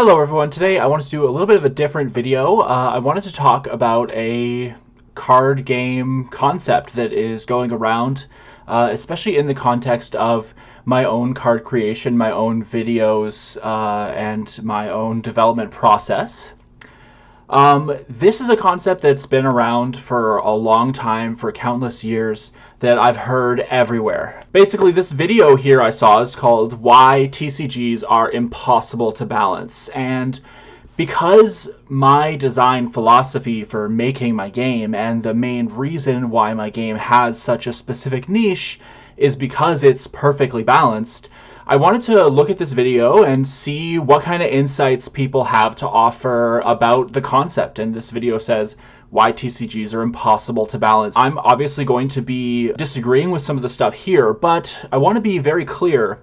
Hello everyone, today I wanted to do a little bit of a different video. I wanted to talk about a card game concept that is going around, especially in the context of my own card creation, my own videos, and my own development process. This is a concept that's been around for a long time, for countless years, that I've heard everywhere. Basically, this video here I saw is called Why TCGs Are Impossible to Balance. And because my design philosophy for making my game, and the main reason why my game has such a specific niche, is because it's perfectly balanced, I wanted to look at this video and see what kind of insights people have to offer about the concept. And this video says, why TCGs are impossible to balance. I'm obviously going to be disagreeing with some of the stuff here, but I want to be very clear.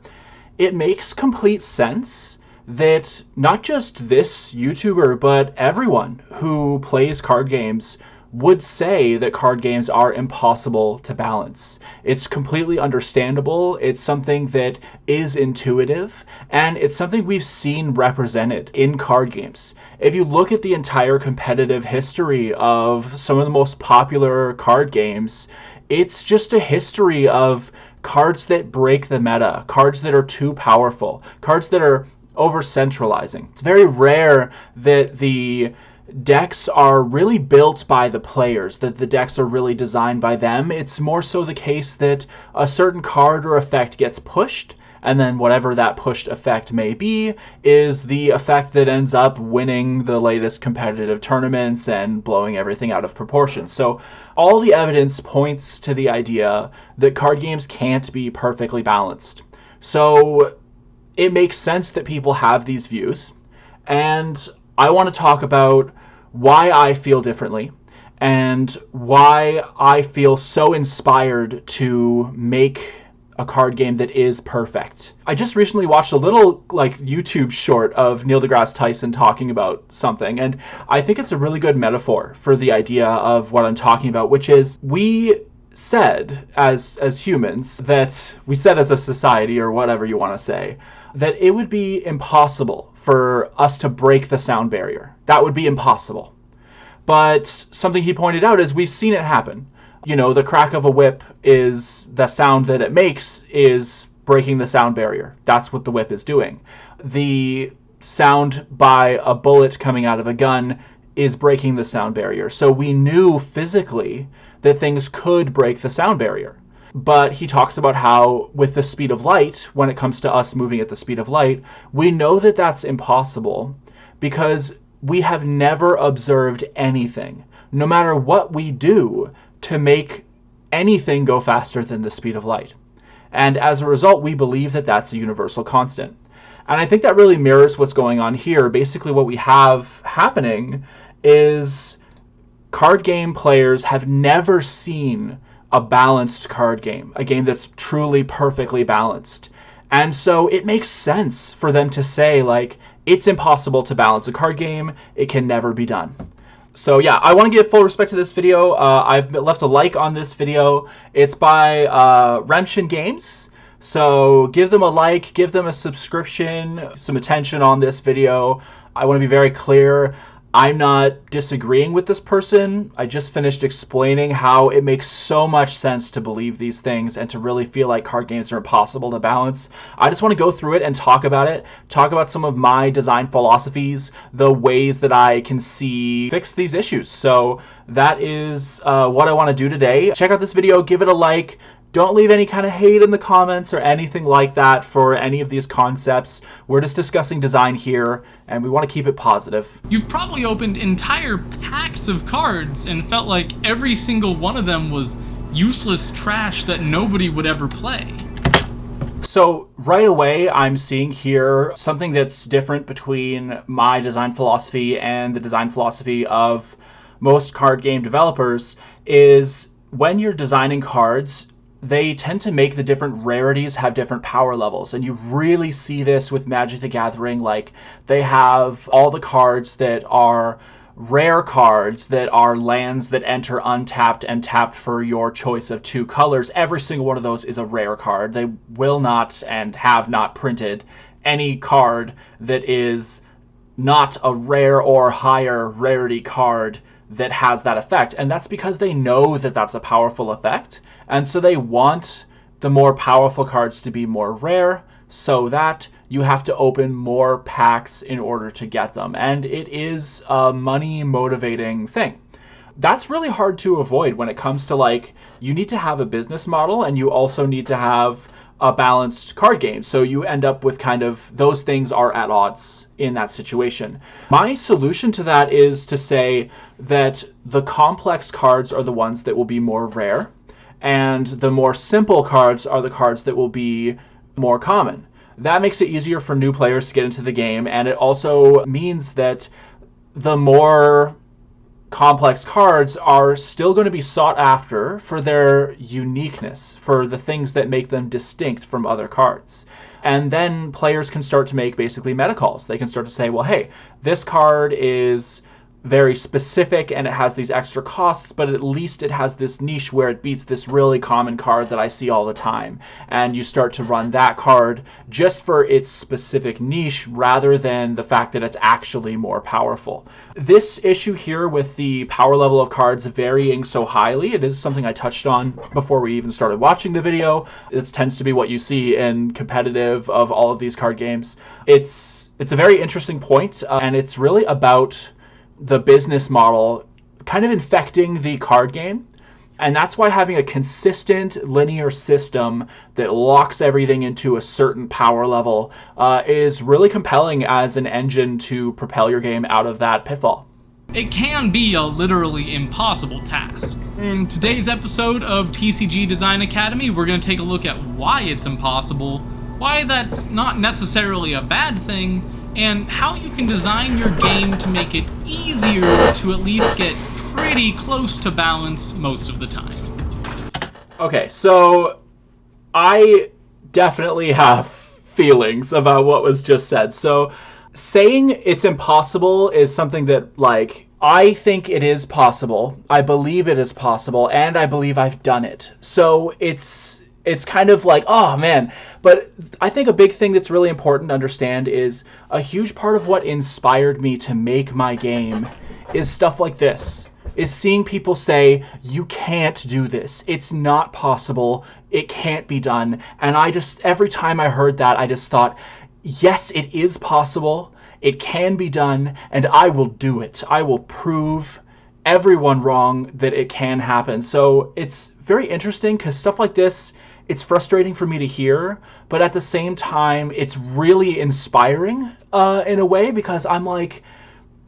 It makes complete sense that not just this YouTuber, but everyone who plays card games would say that card games are impossible to balance. It's completely understandable. It's something that is intuitive, and it's something we've seen represented in card games. If you look at the entire competitive history of some of the most popular card games, it's just a history of cards that break the meta, cards that are too powerful, cards that are over-centralizing. It's very rare that the decks are really built by the players, that the decks are really designed by them. It's more so the case that a certain card or effect gets pushed, and then whatever that pushed effect may be is the effect that ends up winning the latest competitive tournaments and blowing everything out of proportion. So all the evidence points to the idea that card games can't be perfectly balanced. So it makes sense that people have these views, and I want to talk about why I feel differently and why I feel so inspired to make a card game that is perfect. I just recently watched a little YouTube short of Neil deGrasse Tyson talking about something, and I think it's a really good metaphor for the idea of what I'm talking about, which is we said as humans, that we said as a society, or whatever you want to say, that it would be impossible for us to break the sound barrier. That would be impossible. But something he pointed out is we've seen it happen. You know, the crack of a whip is the sound that it makes is breaking the sound barrier. That's what the whip is doing. The sound by a bullet coming out of a gun is breaking the sound barrier. So we knew physically that things could break the sound barrier. But he talks about how with the speed of light, when it comes to us moving at the speed of light, we know that that's impossible because we have never observed anything, no matter what we do, to make anything go faster than the speed of light. And as a result, we believe that that's a universal constant. And I think that really mirrors what's going on here. Basically, what we have happening is card game players have never seen a balanced card game, a game that's truly perfectly balanced. And so it makes sense for them to say, like, it's impossible to balance a card game. It can never be done. So yeah, I want to give full respect to this video. I've left a like on this video. It's by Remshin Games. So give them a like, give them a subscription, some attention on this video. I want to be very clear. I'm not disagreeing with this person. I just finished explaining how it makes so much sense to believe these things and to really feel like card games are impossible to balance. I just want to go through it and talk about it, talk about some of my design philosophies, the ways that I can see fix these issues. So that is what I want to do today. Check out this video, give it a like. Don't leave any kind of hate in the comments or anything like that for any of these concepts. We're just discussing design here, and we want to keep it positive. You've probably opened entire packs of cards and felt like every single one of them was useless trash that nobody would ever play. So right away, I'm seeing here something that's different between my design philosophy and the design philosophy of most card game developers is when you're designing cards, they tend to make the different rarities have different power levels. And you really see this with Magic the Gathering. Like, they have all the cards that are rare cards that are lands that enter untapped and tapped for your choice of 2 colors. Every single one of those is a rare card. They will not and have not printed any card that is not a rare or higher rarity card that has that effect. And that's because they know that that's a powerful effect. And so they want the more powerful cards to be more rare so that you have to open more packs in order to get them. And it is a money motivating thing. That's really hard to avoid when it comes to, like, you need to have a business model and you also need to have a balanced card game. So you end up with kind of, those things are at odds in that situation. My solution to that is to say that the complex cards are the ones that will be more rare, and the more simple cards are the cards that will be more common. That makes it easier for new players to get into the game, and it also means that the more complex cards are still going to be sought after for their uniqueness, for the things that make them distinct from other cards. And then players can start to make basically meta calls. They can start to say, well, hey, this card is very specific and it has these extra costs, but at least it has this niche where it beats this really common card that I see all the time. And you start to run that card just for its specific niche rather than the fact that it's actually more powerful. This issue here with the power level of cards varying so highly, it is something I touched on before we even started watching the video. It tends to be what you see in competitive of all of these card games. It's a very interesting point, and it's really about the business model kind of infecting the card game. And that's why having a consistent linear system that locks everything into a certain power level is really compelling as an engine to propel your game out of that pitfall. It can be a literally impossible task. In today's episode of TCG Design Academy, we're going to take a look at why it's impossible, why that's not necessarily a bad thing, and how you can design your game to make it easier to at least get pretty close to balance most of the time. Okay, so I definitely have feelings about what was just said. So saying it's impossible is something that, like, I think it is possible, I believe it is possible, and I believe I've done it. So it's kind of like, oh man. But I think a big thing that's really important to understand is a huge part of what inspired me to make my game is stuff like this. Is seeing people say, you can't do this. It's not possible. It can't be done. And every time I heard that, I just thought, yes, it is possible. It can be done. And I will do it. I will prove everyone wrong that it can happen. So it's very interesting because stuff like this, it's frustrating for me to hear, but at the same time, it's really inspiring in a way, because I'm like,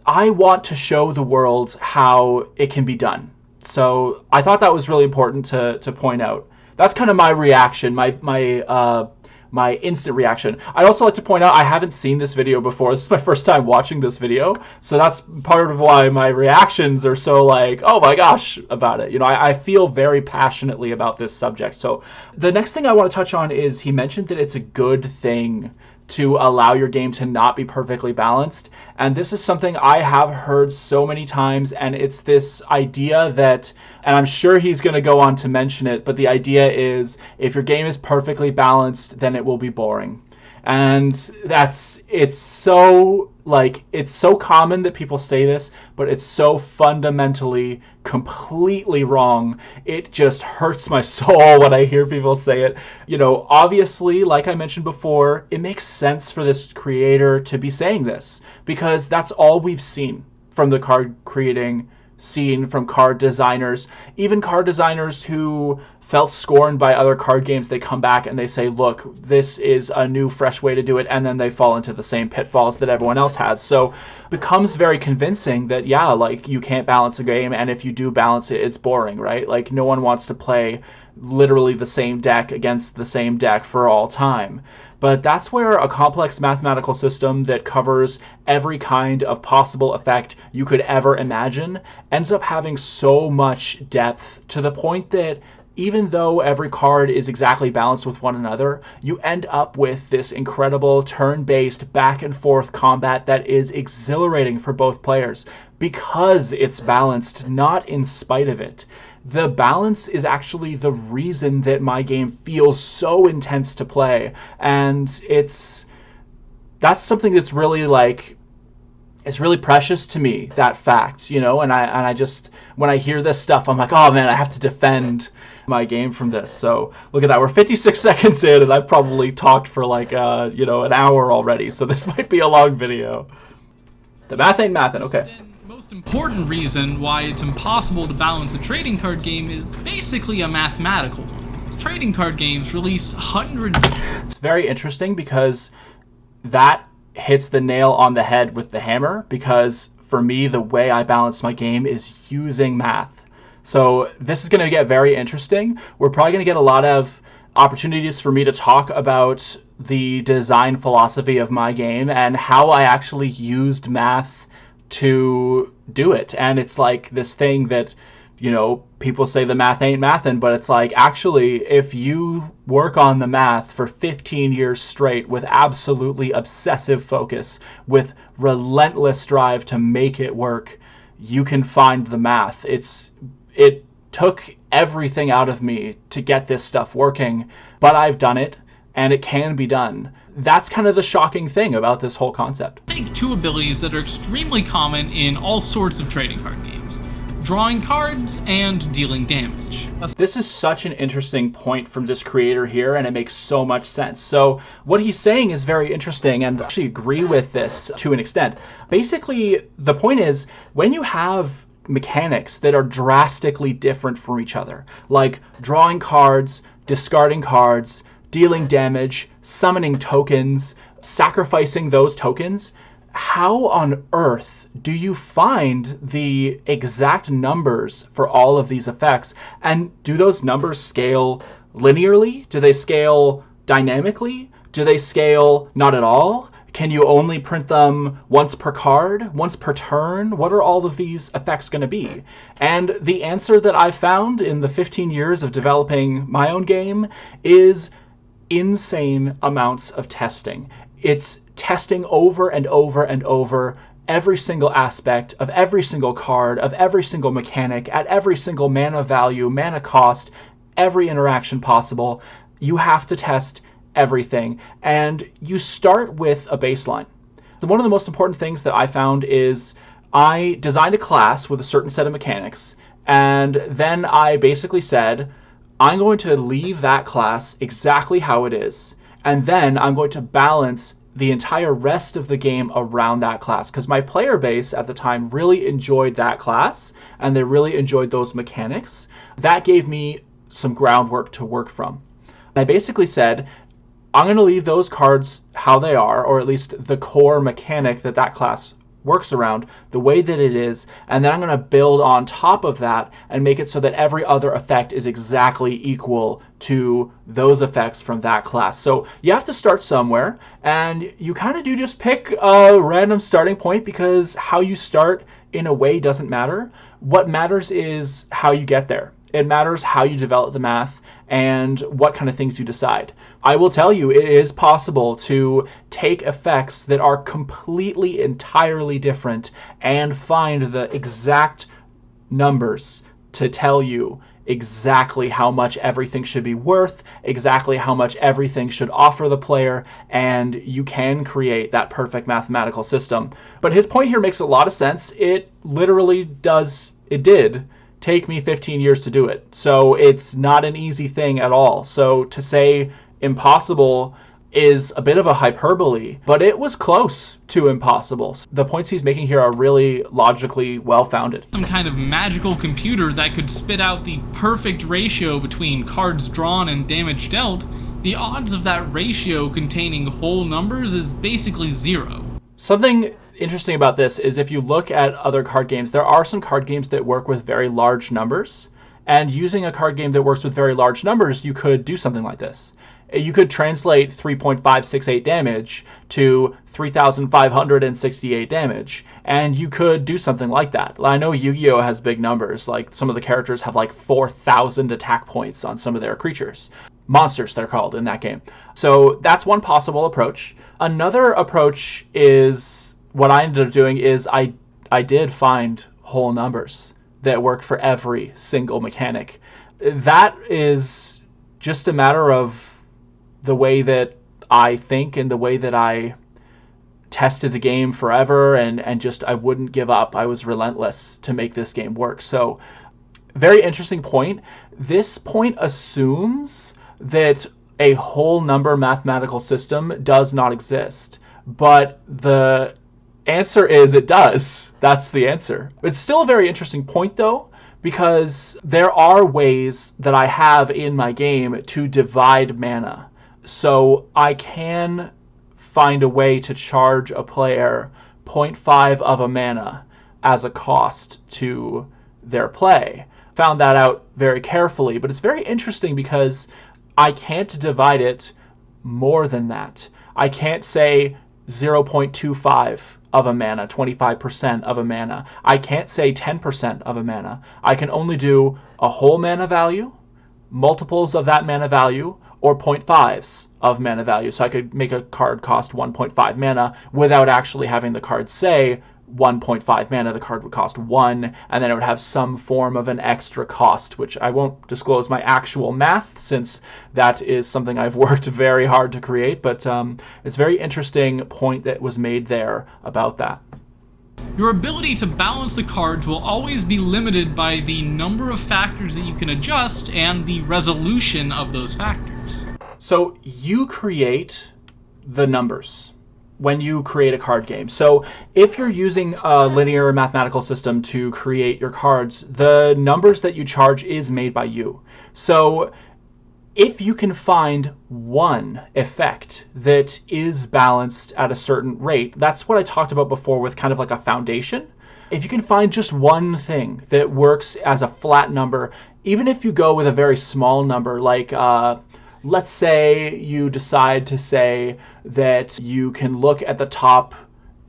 I want to show the world how it can be done. So I thought that was really important to point out. That's kind of my reaction, my instant reaction. I'd also like to point out I haven't seen this video before. This is my first time watching this video, so that's part of why my reactions are so like, oh my gosh, about it. You know, I feel very passionately about this subject. So the next thing I want to touch on is he mentioned that it's a good thing to allow your game to not be perfectly balanced. And this is something I have heard so many times, and it's this idea that, and I'm sure he's going to go on to mention it, but the idea is if your game is perfectly balanced, then it will be boring. And it's so common that people say this, but it's so fundamentally completely wrong. It just hurts my soul when I hear people say it. You know, obviously, like I mentioned before, it makes sense for this creator to be saying this, because that's all we've seen from the card creating scene, from card designers, even card designers who felt scorned by other card games. They come back and they say, look, this is a new, fresh way to do it, and then they fall into the same pitfalls that everyone else has. So it becomes very convincing that, yeah, like, you can't balance a game, and if you do balance it, it's boring, right? Like, no one wants to play literally the same deck against the same deck for all time. But that's where a complex mathematical system that covers every kind of possible effect you could ever imagine ends up having so much depth, to the point that even though every card is exactly balanced with one another, you end up with this incredible turn-based back and forth combat that is exhilarating for both players because it's balanced, not in spite of it. The balance is actually the reason that my game feels so intense to play. And that's something that's really, like, it's really precious to me, that fact, you know, and I just, when I hear this stuff, I'm like, oh man, I have to defend my game from this. So look at that, we're 56 seconds in, and I've probably talked for like, you know, an hour already, so this might be a long video. The math ain't mathin', okay. The most important reason why it's impossible to balance a trading card game is basically a mathematical one. Trading card games release hundreds. It's very interesting because that hits the nail on the head with the hammer, because for me, the way I balance my game is using math. So this is going to get very interesting. We're probably going to get a lot of opportunities for me to talk about the design philosophy of my game and how I actually used math to do it. And it's like this thing that, you know, people say the math ain't mathin', but it's like, actually, if you work on the math for 15 years straight with absolutely obsessive focus, with relentless drive to make it work, you can find the math. It took everything out of me to get this stuff working, but I've done it, and it can be done. That's kind of the shocking thing about this whole concept. Take two abilities that are extremely common in all sorts of trading card games: drawing cards and dealing damage. This is such an interesting point from this creator here, and it makes so much sense. So what he's saying is very interesting, and I actually agree with this to an extent. Basically, the point is, when you have mechanics that are drastically different from each other, like drawing cards, discarding cards, dealing damage, summoning tokens, sacrificing those tokens, how on earth do you find the exact numbers for all of these effects? And do those numbers scale linearly? Do they scale dynamically? Do they scale not at all? Can you only print them once per card, once per turn? What are all of these effects going to be? And the answer that I found in the 15 years of developing my own game is insane amounts of testing. It's testing over and over and over every single aspect of every single card, of every single mechanic, at every single mana value, mana cost, every interaction possible. You have to test everything, and you start with a baseline. So one of the most important things that I found is I designed a class with a certain set of mechanics, and then I basically said, I'm going to leave that class exactly how it is, and then I'm going to balance the entire rest of the game around that class, because my player base at the time really enjoyed that class, and they really enjoyed those mechanics. That gave me some groundwork to work from. I basically said, I'm going to leave those cards how they are, or at least the core mechanic that that class works around, the way that it is, and then I'm going to build on top of that and make it so that every other effect is exactly equal to those effects from that class. So you have to start somewhere, and you kind of do just pick a random starting point, because how you start in a way doesn't matter. What matters is how you get there. It matters how you develop the math and what kind of things you decide. I will tell you, it is possible to take effects that are completely, entirely different and find the exact numbers to tell you exactly how much everything should be worth, exactly how much everything should offer the player, and you can create that perfect mathematical system. But his point here makes a lot of sense. It literally does, it did take me 15 years to do it. So it's not an easy thing at all. So to say impossible is a bit of a hyperbole, but it was close to impossible. The points he's making here are really logically well-founded. Some kind of magical computer that could spit out the perfect ratio between cards drawn and damage dealt, the odds of that ratio containing whole numbers is basically zero. Something interesting about this is if you look at other card games, there are some card games that work with very large numbers. And using a card game that works with very large numbers, you could do something like this. You could translate 3.568 damage to 3,568 damage, and you could do something like that. I know Yu-Gi-Oh! Has big numbers, like some of the characters have like 4,000 attack points on some of their creatures. Monsters, they're called in that game. So that's one possible approach. Another approach is, what I ended up doing is I did find whole numbers that work for every single mechanic. That is just a matter of the way that I think and the way that I tested the game forever and just I wouldn't give up. I was relentless to make this game work. So very interesting point. This point assumes that a whole number mathematical system does not exist, but the answer is it does. That's the answer. It's still a very interesting point though, because there are ways that I have in my game to divide mana. So I can find a way to charge a player 0.5 of a mana as a cost to their play. Found that out very carefully, but it's very interesting because I can't divide it more than that. I can't say 0.25 of a mana, 25% of a mana. I can't say 10% of a mana. I can only do a whole mana value, multiples of that mana value, or 0.5s of mana value. So I could make a card cost 1.5 mana without actually having the card say 1.5 mana. The card would cost 1, and then it would have some form of an extra cost, which I won't disclose my actual math since that is something I've worked very hard to create, but it's a very interesting point that was made there about that. Your ability to balance the cards will always be limited by the number of factors that you can adjust and the resolution of those factors. So you create the numbers when you create a card game. So if you're using a linear mathematical system to create your cards, the numbers that you charge is made by you. So if you can find one effect that is balanced at a certain rate, that's what I talked about before with kind of like a foundation. If you can find just one thing that works as a flat number, even if you go with a very small number, like let's say you decide to say that you can look at the top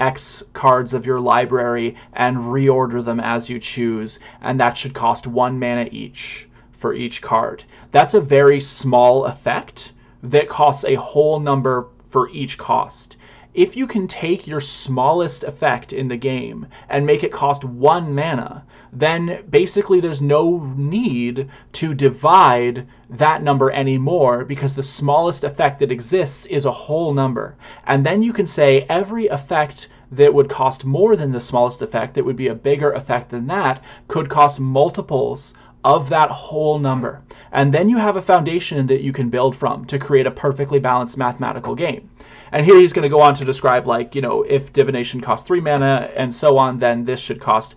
X cards of your library and reorder them as you choose, and that should cost 1 mana each for each card. That's a very small effect that costs a whole number for each cost. If you can take your smallest effect in the game and make it cost 1 mana, then basically there's no need to divide that number anymore because the smallest effect that exists is a whole number. And then you can say every effect that would cost more than the smallest effect, that would be a bigger effect than that, could cost multiples of that whole number. And then you have a foundation that you can build from to create a perfectly balanced mathematical game. And here he's going to go on to describe, like, you know, if divination costs 3 mana and so on, then this should cost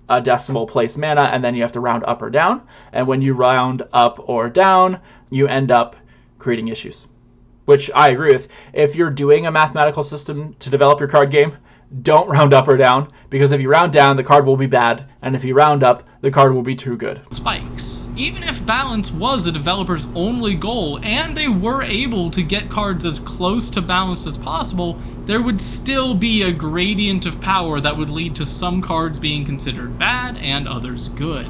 a decimal place mana, and then you have to round up or down. And when you round up or down, you end up creating issues, which I agree with. If you're doing a mathematical system to develop your card game, don't round up or down, because if you round down, the card will be bad, and if you round up, the card will be too good. Spikes. Even if balance was a developer's only goal, and they were able to get cards as close to balanced as possible, there would still be a gradient of power that would lead to some cards being considered bad and others good.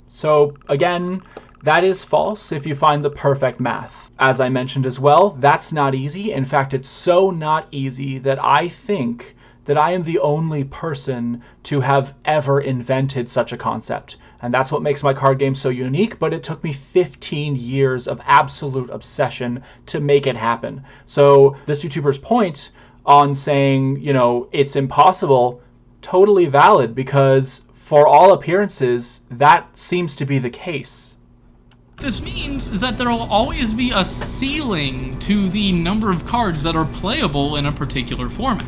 So again, that is false if you find the perfect math. As I mentioned as well, that's not easy. In fact, it's so not easy that I think that I am the only person to have ever invented such a concept. And that's what makes my card game so unique, but it took me 15 years of absolute obsession to make it happen. So this YouTuber's point on saying, you know, it's impossible, totally valid, because for all appearances, that seems to be the case. What this means is that there will always be a ceiling to the number of cards that are playable in a particular format.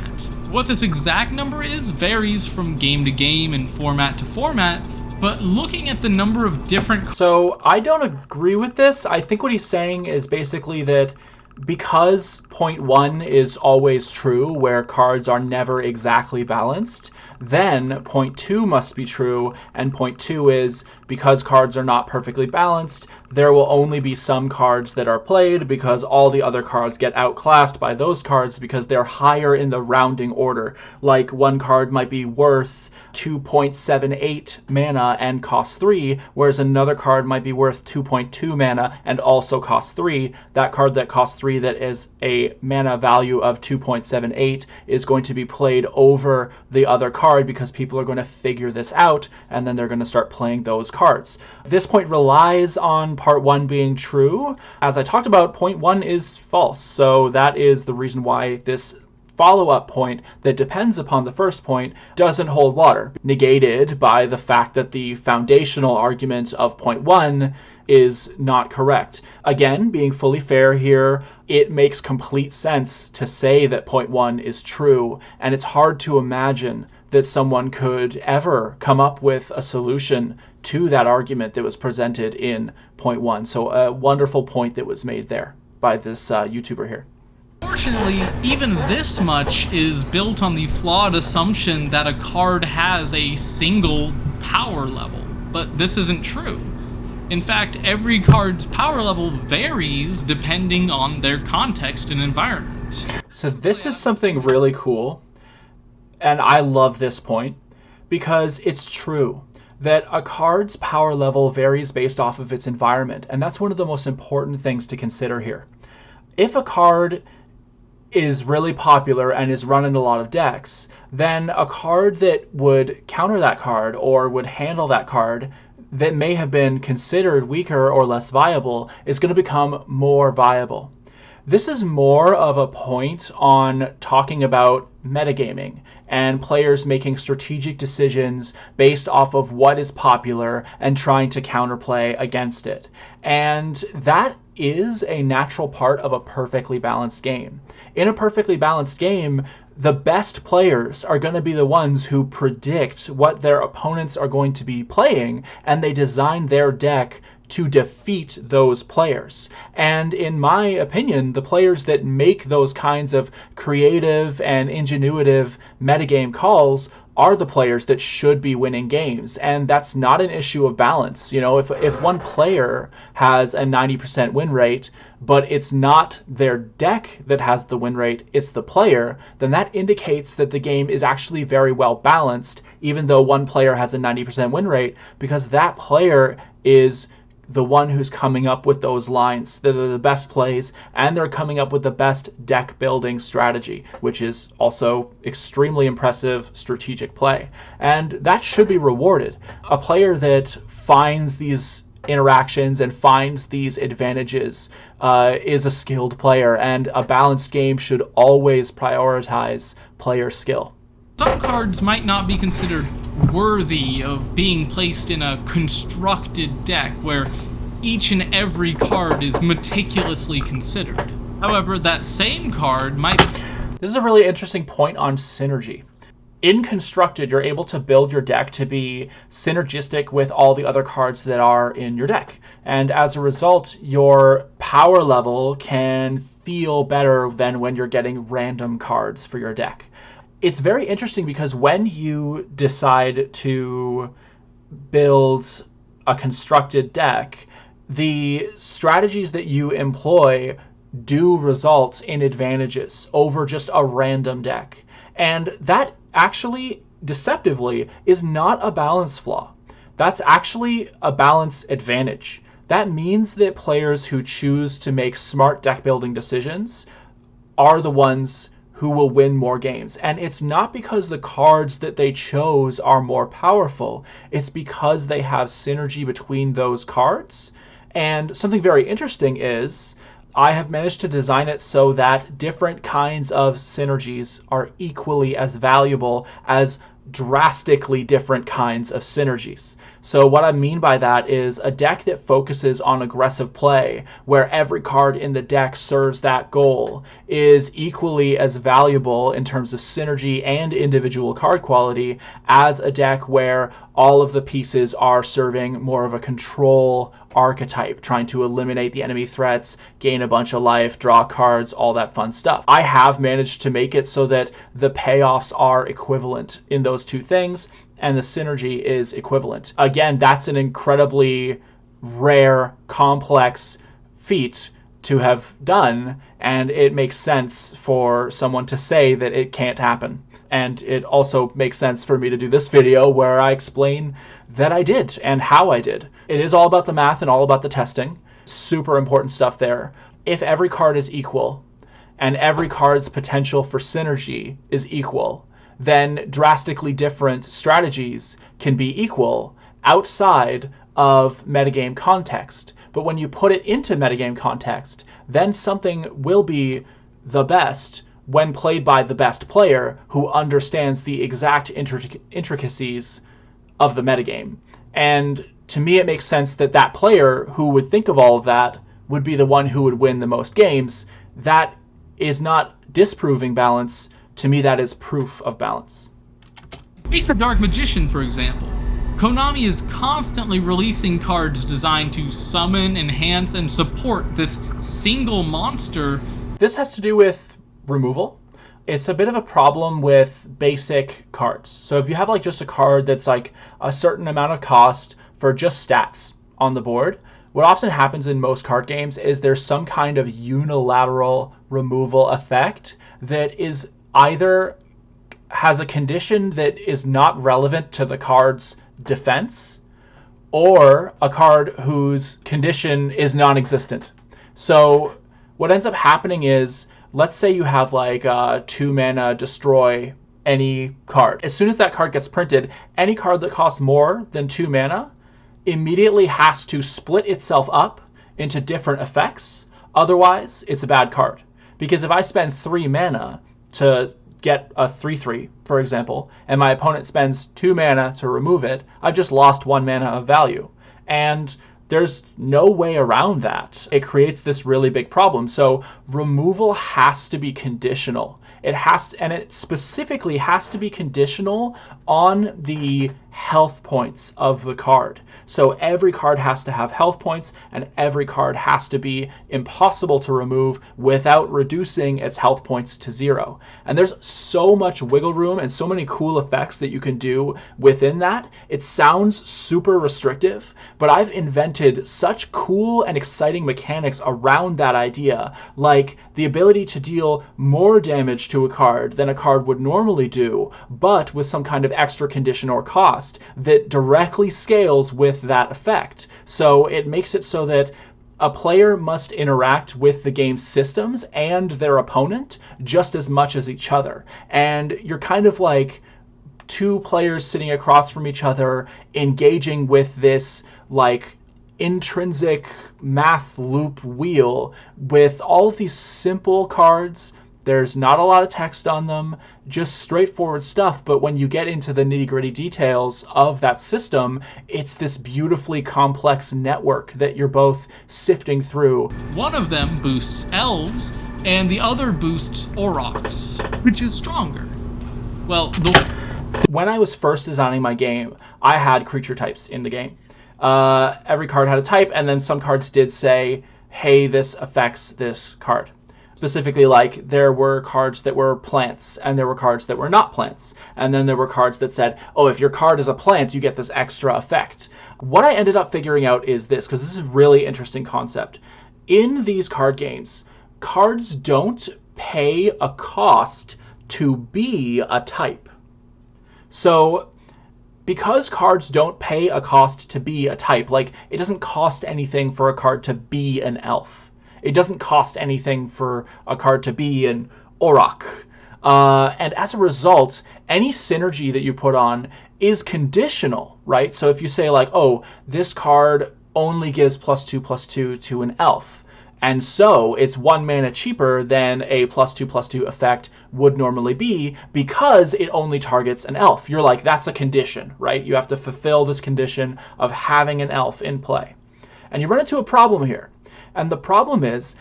What this exact number is varies from game to game and format to format, but looking at the number of different... So I don't agree with this. I think what he's saying is basically that because point 1 is always true, where cards are never exactly balanced, then point 2 must be true, and point 2 is because cards are not perfectly balanced, there will only be some cards that are played because all the other cards get outclassed by those cards because they're higher in the rounding order. Like one card might be worth 2.78 mana and costs 3, whereas another card might be worth 2.2 mana and also costs 3. That card that costs 3 that is a mana value of 2.78 is going to be played over the other card because people are going to figure this out and then they're going to start playing those cards. This point relies on part 1 being true. As I talked about, point 1 is false. So that is the reason why this follow-up point that depends upon the first point doesn't hold water, negated by the fact that the foundational argument of point 1 is not correct. Again, being fully fair here, it makes complete sense to say that point 1 is true, and it's hard to imagine that someone could ever come up with a solution to that argument that was presented in point 1. So a wonderful point that was made there by this YouTuber here. Fortunately, even this much is built on the flawed assumption that a card has a single power level, but this isn't true. In fact, every card's power level varies depending on their context and environment. So this is something really cool, and I love this point, because it's true that a card's power level varies based off of its environment, and that's one of the most important things to consider here. If a card is really popular and is run in a lot of decks, then a card that would counter that card or would handle that card that may have been considered weaker or less viable is going to become more viable. This is more of a point on talking about metagaming and players making strategic decisions based off of what is popular and trying to counterplay against it. And that is a natural part of a perfectly balanced game. In a perfectly balanced game, the best players are going to be the ones who predict what their opponents are going to be playing, and they design their deck to defeat those players. And in my opinion, the players that make those kinds of creative and ingenuitive metagame calls are the players that should be winning games. And that's not an issue of balance. You know, if one player has a 90% win rate, but it's not their deck that has the win rate, it's the player, then that indicates that the game is actually very well balanced, even though one player has a 90% win rate, because that player is the one who's coming up with those lines. They're the best plays, and they're coming up with the best deck building strategy, which is also extremely impressive strategic play. And that should be rewarded. A player that finds these interactions and finds these advantages is a skilled player, and a balanced game should always prioritize player skill. Some cards might not be considered worthy of being placed in a constructed deck where each and every card is meticulously considered. However, that same card might... This is a really interesting point on synergy. In Constructed, you're able to build your deck to be synergistic with all the other cards that are in your deck. And as a result, your power level can feel better than when you're getting random cards for your deck. It's very interesting because when you decide to build a constructed deck, the strategies that you employ do result in advantages over just a random deck. And that actually, deceptively, is not a balance flaw. That's actually a balance advantage. That means that players who choose to make smart deck building decisions are the ones who will win more games. And it's not because the cards that they chose are more powerful. It's because they have synergy between those cards. And something very interesting is I have managed to design it so that different kinds of synergies are equally as valuable as drastically different kinds of synergies. So what I mean by that is a deck that focuses on aggressive play, where every card in the deck serves that goal, is equally as valuable in terms of synergy and individual card quality as a deck where all of the pieces are serving more of a control archetype, trying to eliminate the enemy threats, gain a bunch of life, draw cards, all that fun stuff. I have managed to make it so that the payoffs are equivalent in those two things, and the synergy is equivalent. Again, that's an incredibly rare, complex feat to have done, and it makes sense for someone to say that it can't happen. And it also makes sense for me to do this video where I explain that I did and how I did. It is all about the math and all about the testing. Super important stuff there. If every card is equal and every card's potential for synergy is equal, then drastically different strategies can be equal outside of metagame context. But when you put it into metagame context, then something will be the best when played by the best player who understands the exact intricacies of the metagame. And to me, it makes sense that that player who would think of all of that would be the one who would win the most games. That is not disproving balance. To me, that is proof of balance. Take the Dark Magician, for example. Konami is constantly releasing cards designed to summon, enhance, and support this single monster. This has to do with removal. It's a bit of a problem with basic cards. So if you have like just a card that's like a certain amount of cost for just stats on the board, what often happens in most card games is there's some kind of unilateral removal effect that is either has a condition that is not relevant to the card's defense, or a card whose condition is non-existent. So what ends up happening is, let's say you have like 2 mana destroy any card. As soon as that card gets printed, any card that costs more than 2 mana immediately has to split itself up into different effects. Otherwise, it's a bad card. Because if I spend 3 mana to get a 3/3, for example, and my opponent spends 2 mana to remove it, I've just lost 1 mana of value. And there's no way around that. It creates this really big problem. So removal has to be conditional. It specifically has to be conditional on the health points of the card. So every card has to have health points, and every card has to be impossible to remove without reducing its health points to 0. And there's so much wiggle room and so many cool effects that you can do within that. It sounds super restrictive, but I've invented such cool and exciting mechanics around that idea, like the ability to deal more damage to a card than a card would normally do, but with some kind of extra condition or cost that directly scales with that effect. So it makes it so that a player must interact with the game's systems and their opponent just as much as each other. And you're kind of like 2 players sitting across from each other engaging with this like intrinsic math loop wheel with all of these simple cards. There's not a lot of text on them, just straightforward stuff. But when you get into the nitty-gritty details of that system, it's this beautifully complex network that you're both sifting through. One of them boosts elves, and the other boosts aurochs, which is stronger. Well, when I was first designing my game, I had creature types in the game. Every card had a type, and then some cards did say, hey, this affects this card. Specifically, like, there were cards that were plants, and there were cards that were not plants. And then there were cards that said, oh, if your card is a plant, you get this extra effect. What I ended up figuring out is this, because this is a really interesting concept. In these card games, cards don't pay a cost to be a type. So because cards don't pay a cost to be a type, like, it doesn't cost anything for a card to be an elf. It doesn't cost anything for a card to be an Auroch. And as a result, any synergy that you put on is conditional, right? So if you say like, oh, this card only gives +2/+2 to an elf, and so it's 1 mana cheaper than a +2/+2 effect would normally be because it only targets an elf. You're like, that's a condition, right? You have to fulfill this condition of having an elf in play. And you run into a problem here. And the problem is,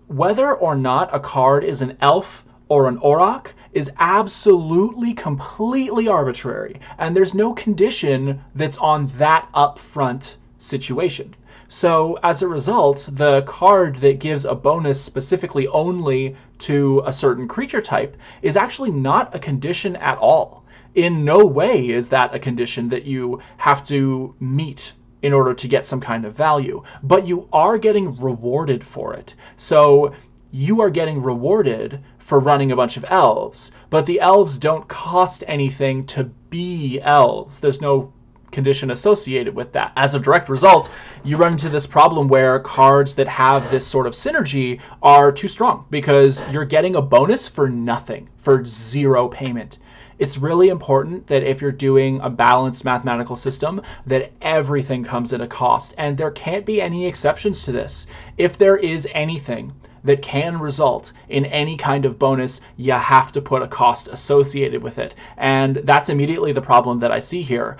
whether or not a card is an elf or an Auroch is absolutely, completely arbitrary. And there's no condition that's on that upfront situation. So as a result, the card that gives a bonus specifically only to a certain creature type is actually not a condition at all. In no way is that a condition that you have to meet in order to get some kind of value, but you are getting rewarded for it. So you are getting rewarded for running a bunch of elves, but the elves don't cost anything to be elves. There's no condition associated with that. As a direct result, you run into this problem where cards that have this sort of synergy are too strong because you're getting a bonus for nothing, for 0 payment. It's really important that if you're doing a balanced mathematical system, that everything comes at a cost, and there can't be any exceptions to this. If there is anything that can result in any kind of bonus, you have to put a cost associated with it. And that's immediately the problem that I see here,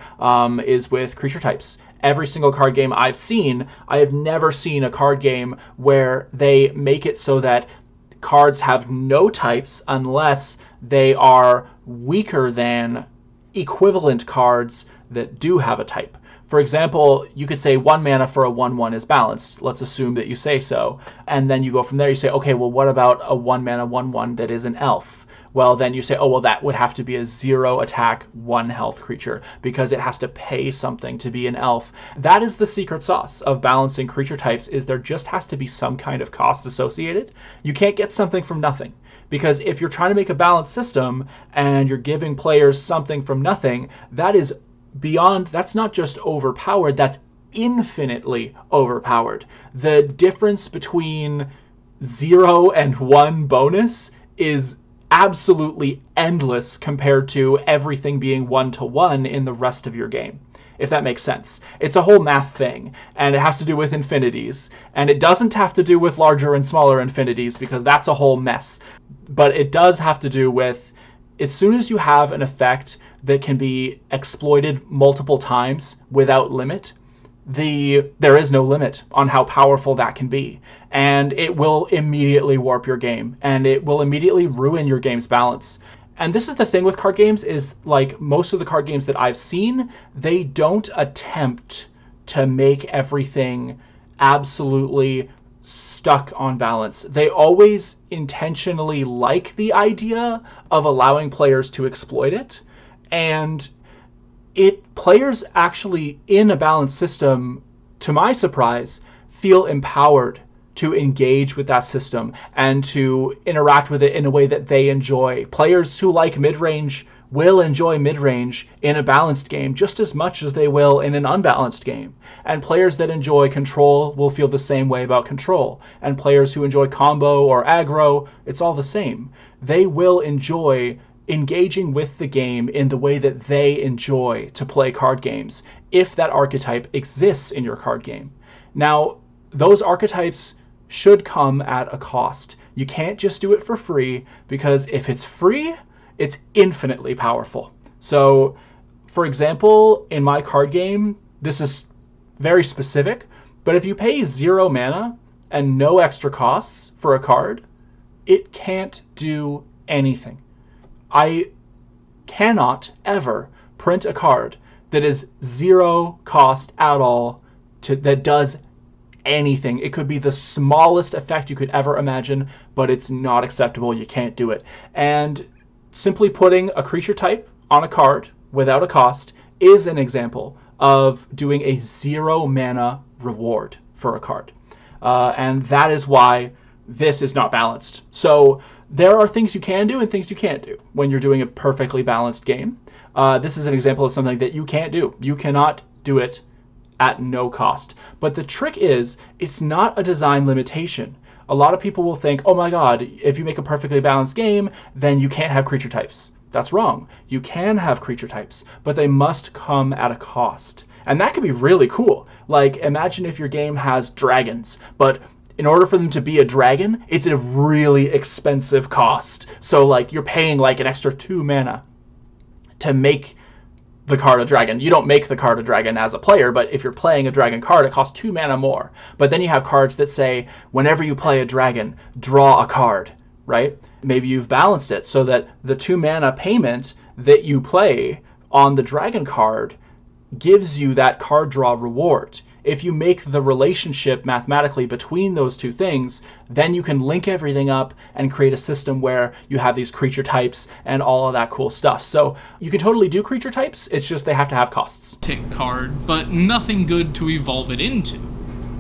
is with creature types. Every single card game I've seen, I have never seen a card game where they make it so that cards have no types unless they are weaker than equivalent cards that do have a type. For example, you could say 1 mana for a 1/1 is balanced. Let's assume that you say so. And then you go from there, you say, okay, well, what about a 1 mana 1/1 that is an elf? Well, then you say, oh, well, that would have to be a 0 attack, 1 health creature because it has to pay something to be an elf. That is the secret sauce of balancing creature types, is there just has to be some kind of cost associated. You can't get something from nothing, because if you're trying to make a balanced system and you're giving players something from nothing, that is beyond, that's not just overpowered, that's infinitely overpowered. The difference between 0 and 1 bonus is absolutely endless compared to everything being 1-to-1 in the rest of your game, if that makes sense. It's a whole math thing, and it has to do with infinities, and it doesn't have to do with larger and smaller infinities because that's a whole mess. But it does have to do with, as soon as you have an effect that can be exploited multiple times without limit, there is no limit on how powerful that can be. And it will immediately warp your game, and it will immediately ruin your game's balance. And this is the thing with card games, is like most of the card games that I've seen, they don't attempt to make everything absolutely stuck on balance. They always intentionally like the idea of allowing players to exploit it, and players actually in a balanced system, to my surprise, feel empowered to engage with that system and to interact with it in a way that they enjoy. Players who like mid-range will enjoy mid-range in a balanced game just as much as they will in an unbalanced game. And players that enjoy control will feel the same way about control. And players who enjoy combo or aggro, it's all the same. They will enjoy engaging with the game in the way that they enjoy to play card games, if that archetype exists in your card game. Now, those archetypes should come at a cost. You can't just do it for free, because if it's free, it's infinitely powerful. So, for example, in my card game, this is very specific, but if you pay 0 mana and no extra costs for a card, it can't do anything. I cannot ever print a card that is 0 cost at all that does anything. It could be the smallest effect you could ever imagine, but it's not acceptable. You can't do it. And simply putting a creature type on a card without a cost is an example of doing a 0 mana reward for a card. And that is why this is not balanced. So there are things you can do and things you can't do when you're doing a perfectly balanced game. This is an example of something that you can't do. You cannot do it at no cost. But the trick is, it's not a design limitation. A lot of people will think, oh my god, if you make a perfectly balanced game, then you can't have creature types. That's wrong. You can have creature types, but they must come at a cost. And that could be really cool. Like, imagine if your game has dragons, but in order for them to be a dragon, it's a really expensive cost. So, like, you're paying like an extra 2 mana to make the card a dragon. You don't make the card a dragon as a player, but if you're playing a dragon card, it costs 2 mana more. But then you have cards that say, whenever you play a dragon, draw a card, right? Maybe you've balanced it so that the 2 mana payment that you play on the dragon card gives you that card draw reward. If you make the relationship mathematically between those two things, then you can link everything up and create a system where you have these creature types and all of that cool stuff. So you can totally do creature types, it's just they have to have costs. Tick card, but nothing good to evolve it into.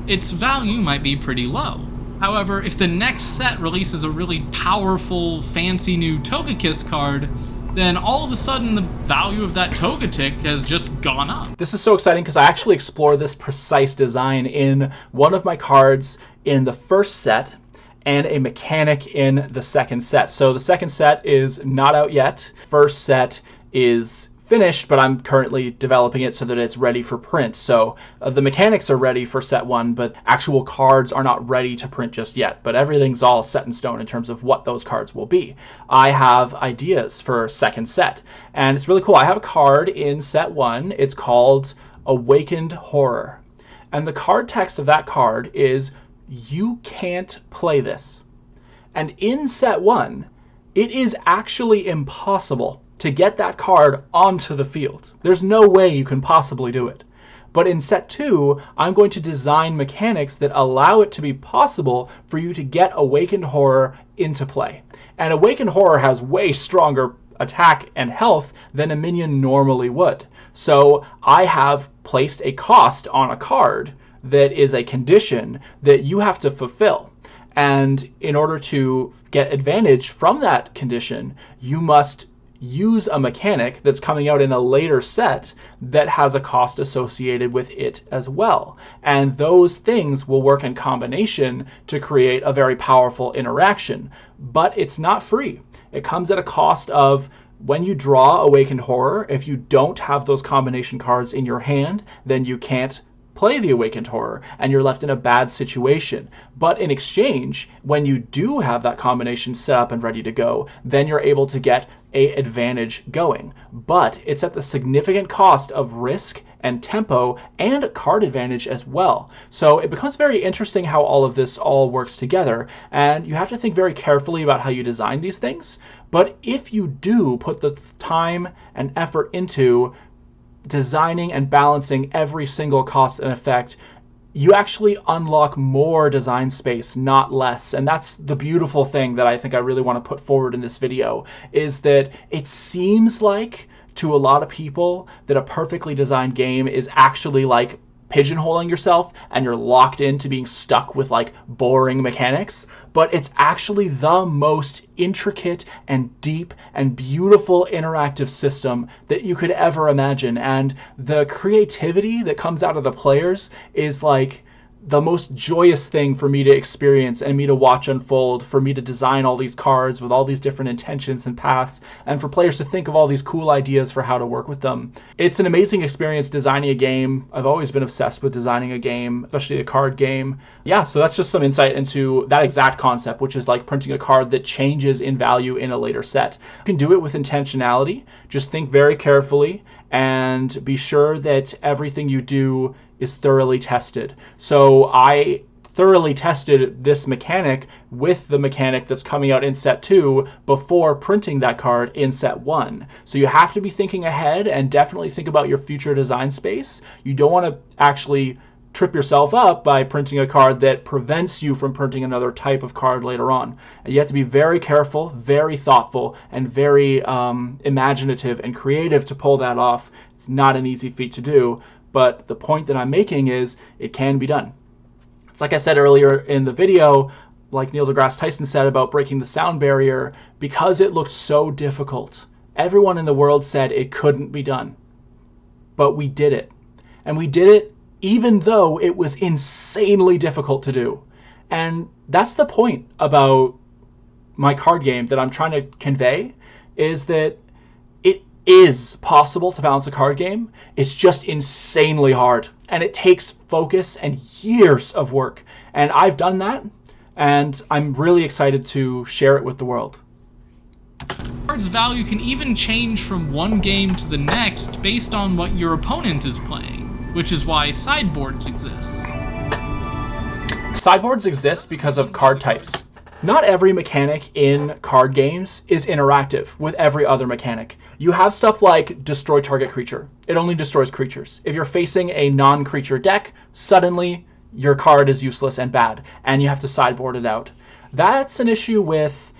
Its value might be pretty low. However, if the next set releases a really powerful, fancy new Togekiss card, then all of a sudden the value of that Togetic has just gone up. This is so exciting because I actually explore this precise design in one of my cards in the first set and a mechanic in the second set. So the second set is not out yet. First set is finished, but I'm currently developing it so that it's ready for print. So the mechanics are ready for set 1, but actual cards are not ready to print just yet. But everything's all set in stone in terms of what those cards will be. I have ideas for second set, and it's really cool. I have a card in set 1. It's called Awakened Horror. And the card text of that card is, "You can't play this." And in set 1, it is actually impossible to get that card onto the field. There's no way you can possibly do it. But in set 2, I'm going to design mechanics that allow it to be possible for you to get Awakened Horror into play. And Awakened Horror has way stronger attack and health than a minion normally would. So I have placed a cost on a card that is a condition that you have to fulfill. And in order to get advantage from that condition, you must use a mechanic that's coming out in a later set that has a cost associated with it as well. And those things will work in combination to create a very powerful interaction. But it's not free. It comes at a cost of, when you draw Awakened Horror, if you don't have those combination cards in your hand, then you can't play the Awakened Horror, and you're left in a bad situation. But in exchange, when you do have that combination set up and ready to go, then you're able to get an advantage going. But it's at the significant cost of risk and tempo and card advantage as well. So it becomes very interesting how all of this all works together, and you have to think very carefully about how you design these things. But if you do put the time and effort into designing and balancing every single cost and effect, you actually unlock more design space, not less. And that's the beautiful thing that I think I really want to put forward in this video, is that it seems like to a lot of people that a perfectly designed game is actually like pigeonholing yourself and you're locked into being stuck with like boring mechanics. But it's actually the most intricate and deep and beautiful interactive system that you could ever imagine. And the creativity that comes out of the players is like the most joyous thing for me to experience and me to watch unfold, for me to design all these cards with all these different intentions and paths, and for players to think of all these cool ideas for how to work with them. It's an amazing experience designing a game. I've always been obsessed with designing a game, especially a card game. Yeah, so that's just some insight into that exact concept, which is like printing a card that changes in value in a later set. You can do it with intentionality. Just think very carefully and be sure that everything you do is thoroughly tested. So I thoroughly tested this mechanic with the mechanic that's coming out in set 2 before printing that card in set 1. So you have to be thinking ahead and definitely think about your future design space. You don't want to actually trip yourself up by printing a card that prevents you from printing another type of card later on. And you have to be very careful, very thoughtful, and very imaginative and creative to pull that off. It's not an easy feat to do. But the point that I'm making is it can be done. It's like I said earlier in the video, like Neil deGrasse Tyson said about breaking the sound barrier, because it looked so difficult, everyone in the world said it couldn't be done. But we did it. And we did it even though it was insanely difficult to do. And that's the point about my card game that I'm trying to convey, is that it is possible to balance a card game. It's just insanely hard, and it takes focus and years of work. And I've done that, and I'm really excited to share it with the world. Card's value can even change from one game to the next based on what your opponent is playing, which is why sideboards exist. Sideboards exist because of card types. Not every mechanic in card games is interactive with every other mechanic. You have stuff like destroy target creature. It only destroys creatures. If you're facing a non-creature deck, suddenly your card is useless and bad, and you have to sideboard it out. That's an issue with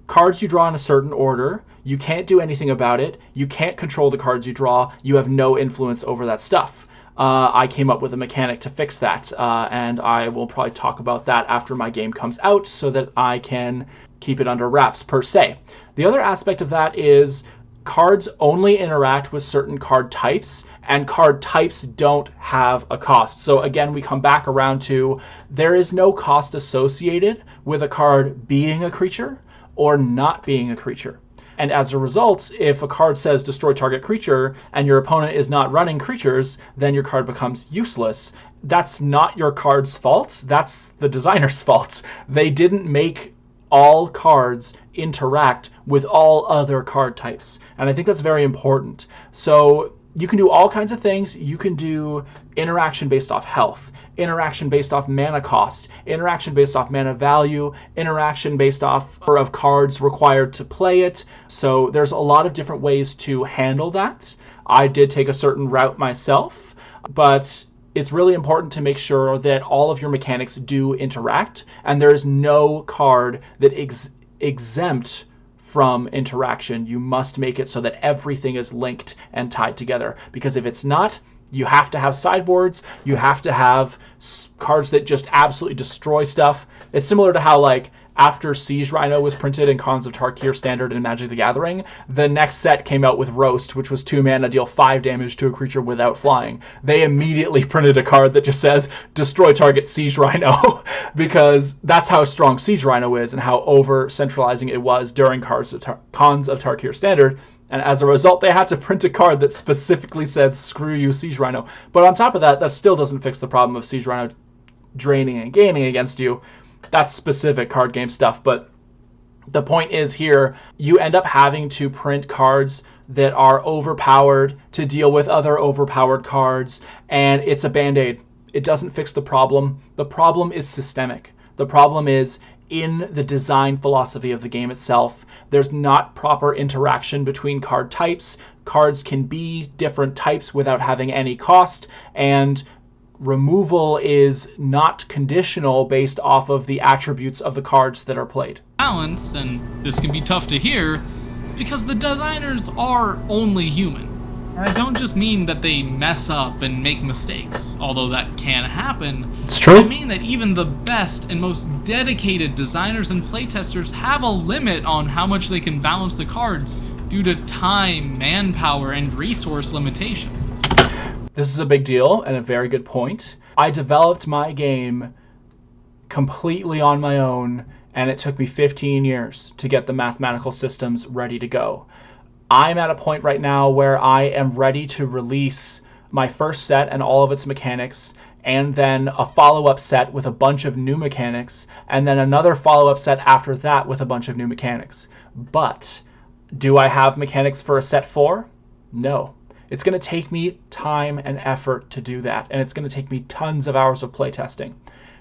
cards you draw in a certain order. You can't do anything about it. You can't control the cards you draw. You have no influence over that stuff. I came up with a mechanic to fix that, and I will probably talk about that after my game comes out so that I can keep it under wraps, per se. The other aspect of that is cards only interact with certain card types, and card types don't have a cost. So again, we come back around to there is no cost associated with a card being a creature or not being a creature. And as a result, if a card says destroy target creature and your opponent is not running creatures, then your card becomes useless. That's not your card's fault. That's the designer's fault. They didn't make all cards interact with all other card types. And I think that's very important. So you can do all kinds of things. You can do interaction based off health, interaction based off mana cost, interaction based off mana value, interaction based off number of cards required to play it. So there's a lot of different ways to handle that. I did take a certain route myself, but it's really important to make sure that all of your mechanics do interact, and there is no card that exempt from interaction. You must make it so that everything is linked and tied together, because if it's not, you have to have sideboards, you have to have cards that just absolutely destroy stuff. It's similar to how, like, after Siege Rhino was printed in Khans of Tarkir Standard and Magic the Gathering, the next set came out with Roast, which was 2 mana, deal 5 damage to a creature without flying. They immediately printed a card that just says, destroy target Siege Rhino, because that's how strong Siege Rhino is and how over-centralizing it was during Khans of Tarkir Standard. And as a result, they had to print a card that specifically said, screw you, Siege Rhino. But on top of that, that still doesn't fix the problem of Siege Rhino draining and gaining against you. That's specific card game stuff. But the point is here, you end up having to print cards that are overpowered to deal with other overpowered cards. And it's a band-aid. It doesn't fix the problem. The problem is systemic. The problem is in the design philosophy of the game itself. There's not proper interaction between card types. Cards can be different types without having any cost, and removal is not conditional based off of the attributes of the cards that are played. Balance, and this can be tough to hear, because the designers are only human. And I don't just mean that they mess up and make mistakes, although that can happen. It's true. I mean that even the best and most dedicated designers and playtesters have a limit on how much they can balance the cards due to time, manpower, and resource limitations. This is a big deal and a very good point. I developed my game completely on my own, and it took me 15 years to get the mathematical systems ready to go. I'm at a point right now where I am ready to release my first set and all of its mechanics, and then a follow-up set with a bunch of new mechanics, and then another follow-up set after that with a bunch of new mechanics. But do I have mechanics for a set 4? No. It's going to take me time and effort to do that, and it's going to take me tons of hours of playtesting.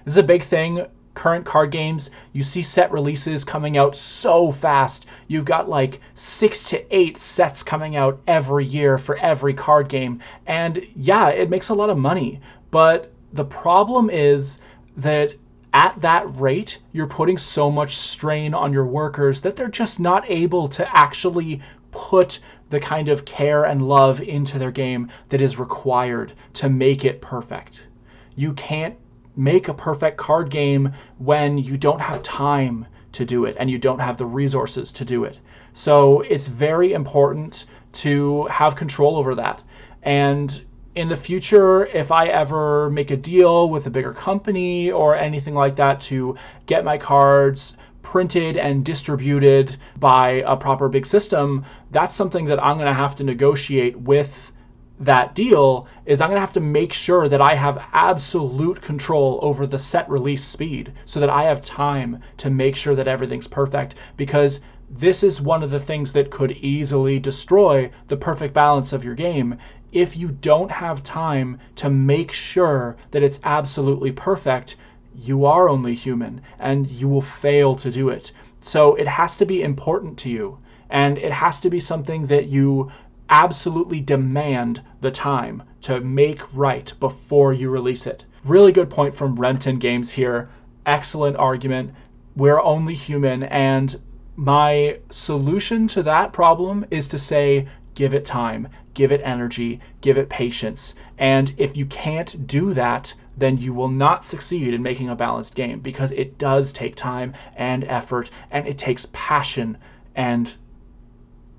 This is a big thing. Current card games, you see set releases coming out so fast. You've got like 6 to 8 sets coming out every year for every card game. And yeah, it makes a lot of money. But the problem is that at that rate, you're putting so much strain on your workers that they're just not able to actually put the kind of care and love into their game that is required to make it perfect. You can't make a perfect card game when you don't have time to do it and you don't have the resources to do it. So it's very important to have control over that. And in the future, if I ever make a deal with a bigger company or anything like that to get my cards printed and distributed by a proper big system, that's something that I'm going to have to negotiate with that deal. Is I'm going to have to make sure that I have absolute control over the set release speed so that I have time to make sure that everything's perfect, because this is one of the things that could easily destroy the perfect balance of your game. If you don't have time to make sure that it's absolutely perfect, you are only human and you will fail to do it. So it has to be important to you, and it has to be something that you absolutely demand the time to make right before you release it. Really good point from Renton Games here. Excellent argument. We're only human, and my solution to that problem is to say, give it time, give it energy, give it patience. And if you can't do that, then you will not succeed in making a balanced game, because it does take time and effort, and it takes passion. And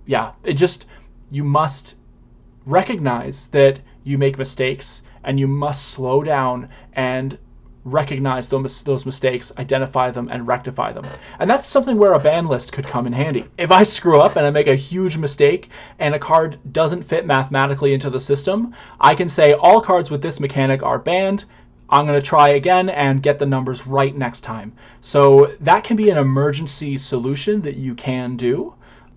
yeah, you must recognize that you make mistakes, and you must slow down and recognize those mistakes, identify them, and rectify them. And that's something where a ban list could come in handy. If I screw up and I make a huge mistake and a card doesn't fit mathematically into the system, I can say all cards with this mechanic are banned. I'm going to try again and get the numbers right next time. So that can be an emergency solution that you can do.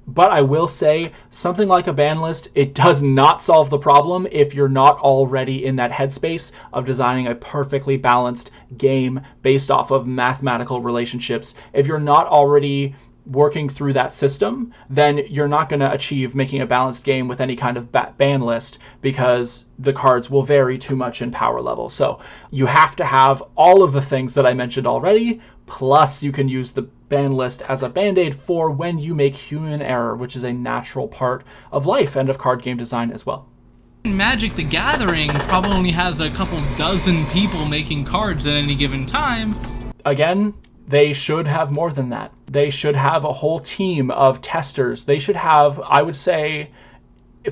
But I will say, something like a ban list, it does not solve the problem if you're not already in that headspace of designing a perfectly balanced game based off of mathematical relationships. If you're not already working through that system, then you're not going to achieve making a balanced game with any kind of ban list, because the cards will vary too much in power level. So you have to have all of the things that I mentioned already, plus you can use the ban list as a band-aid for when you make human error, which is a natural part of life and of card game design as well. Magic the Gathering probably only has a couple dozen people making cards at any given time. Again, they should have more than that. They should have a whole team of testers. They should have, I would say,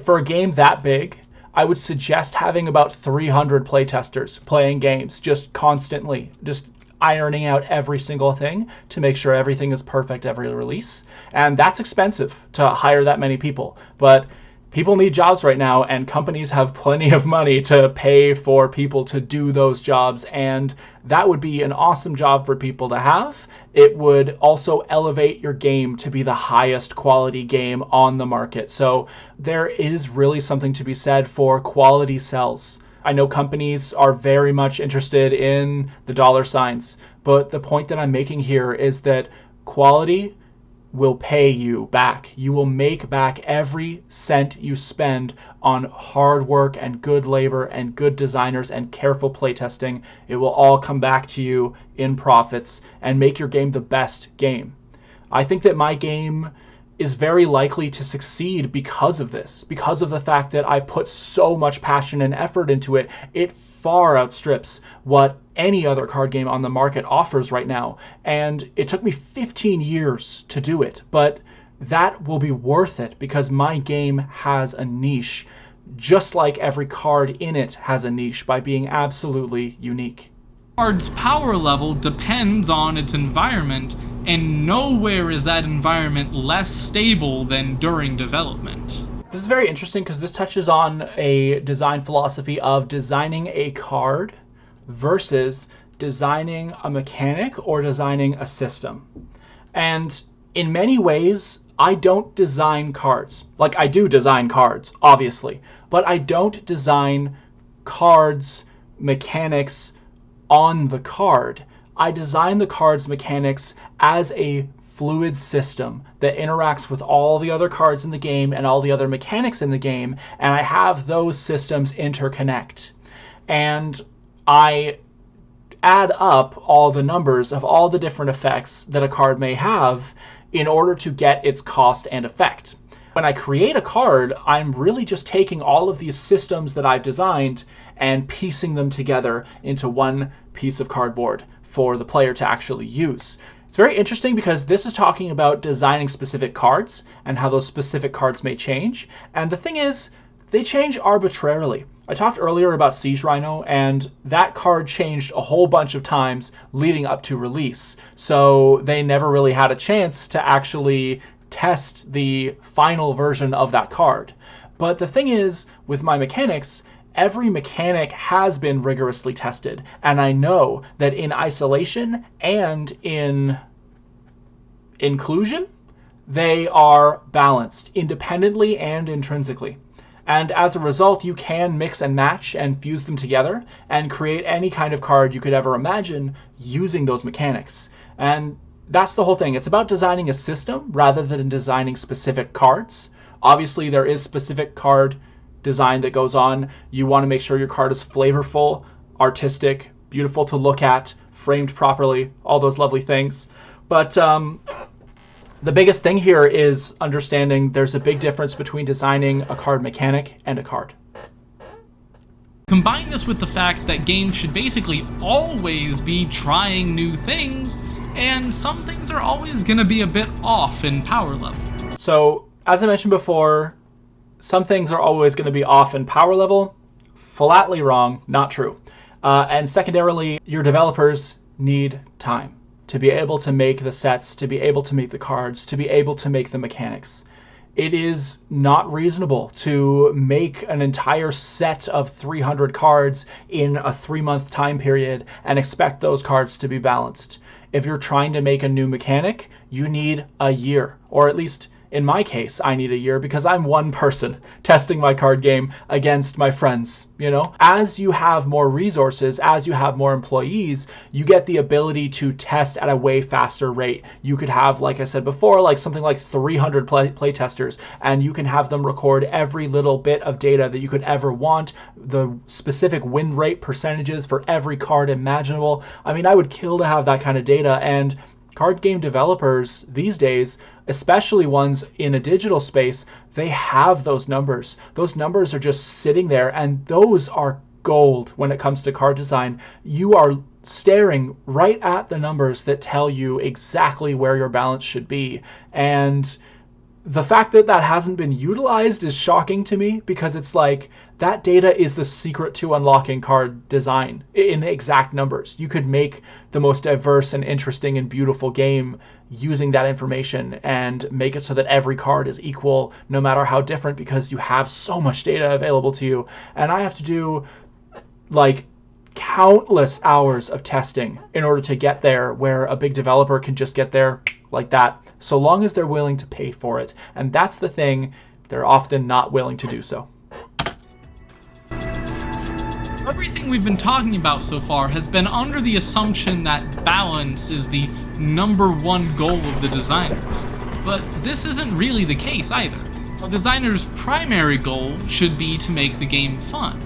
for a game that big, I would suggest having about 300 playtesters playing games just constantly, just ironing out every single thing to make sure everything is perfect every release. And that's expensive to hire that many people. But people need jobs right now, and companies have plenty of money to pay for people to do those jobs, and that would be an awesome job for people to have. It would also elevate your game to be the highest quality game on the market. So there is really something to be said for quality sells. I know companies are very much interested in the dollar signs, but the point that I'm making here is that quality will pay you back. You will make back every cent you spend on hard work and good labor and good designers and careful playtesting. It will all come back to you in profits and make your game the best game. I think that my game is very likely to succeed because of this, because of the fact that I put so much passion and effort into it. It far outstrips what any other card game on the market offers right now. And it took me 15 years to do it, but that will be worth it because my game has a niche, just like every card in it has a niche by being absolutely unique. Card's power level depends on its environment, and nowhere is that environment less stable than during development. This is very interesting because this touches on a design philosophy of designing a card versus designing a mechanic or designing a system. And in many ways, I don't design cards. Like, I do design cards, obviously, but I don't design cards, mechanics on the card. I design the card's mechanics as a fluid system that interacts with all the other cards in the game and all the other mechanics in the game, and I have those systems interconnect. And I add up all the numbers of all the different effects that a card may have in order to get its cost and effect. When I create a card, I'm really just taking all of these systems that I've designed and piecing them together into one piece of cardboard for the player to actually use. It's very interesting because this is talking about designing specific cards and how those specific cards may change. And the thing is, they change arbitrarily. I talked earlier about Siege Rhino, and that card changed a whole bunch of times leading up to release. So they never really had a chance to actually test the final version of that card. But the thing is, with my mechanics, every mechanic has been rigorously tested, and I know that in isolation and in inclusion, they are balanced independently and intrinsically. And as a result, you can mix and match and fuse them together and create any kind of card you could ever imagine using those mechanics. And that's the whole thing. It's about designing a system rather than designing specific cards. Obviously, there is specific card design that goes on. You want to make sure your card is flavorful, artistic, beautiful to look at, framed properly, all those lovely things. But the biggest thing here is understanding there's a big difference between designing a card mechanic and a card. Combine this with the fact that games should basically always be trying new things, and some things are always going to be a bit off in power level. So, as I mentioned before, some things are always going to be off in power level. Flatly wrong, not true. And secondarily, your developers need time to be able to make the sets, to be able to make the cards, to be able to make the mechanics. It is not reasonable to make an entire set of 300 cards in a 3-month time period and expect those cards to be balanced. If you're trying to make a new mechanic, you need a year, or at least in my case, I need a year because I'm one person testing my card game against my friends, you know? As you have more resources, as you have more employees, you get the ability to test at a way faster rate. You could have, like I said before, like something like 300 play testers, and you can have them record every little bit of data that you could ever want, the specific win rate percentages for every card imaginable. I mean, I would kill to have that kind of data, and card game developers these days, especially ones in a digital space, they have those numbers. Those numbers are just sitting there, and those are gold when it comes to card design. You are staring right at the numbers that tell you exactly where your balance should be. And the fact that that hasn't been utilized is shocking to me, because it's like that data is the secret to unlocking card design in exact numbers. You could make the most diverse and interesting and beautiful game using that information and make it so that every card is equal no matter how different, because you have so much data available to you. And I have to do like countless hours of testing in order to get there, where a big developer can just get there like that, so long as they're willing to pay for it. And that's the thing, they're often not willing to do so. Everything we've been talking about so far has been under the assumption that balance is the #1 goal of the designers. But this isn't really the case either. A designer's primary goal should be to make the game fun.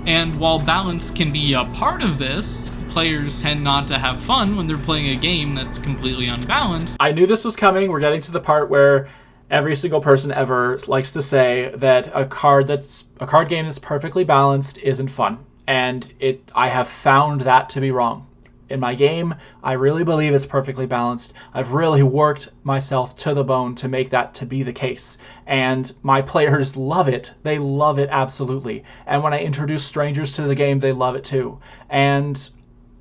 And while balance can be a part of this, players tend not to have fun when they're playing a game that's completely unbalanced. I knew this was coming. We're getting to the part where every single person ever likes to say that a card game that's perfectly balanced isn't fun. And I have found that to be wrong. In my game, I really believe it's perfectly balanced. I've really worked myself to the bone to make that to be the case. And my players love it. They love it absolutely. And when I introduce strangers to the game, they love it too. And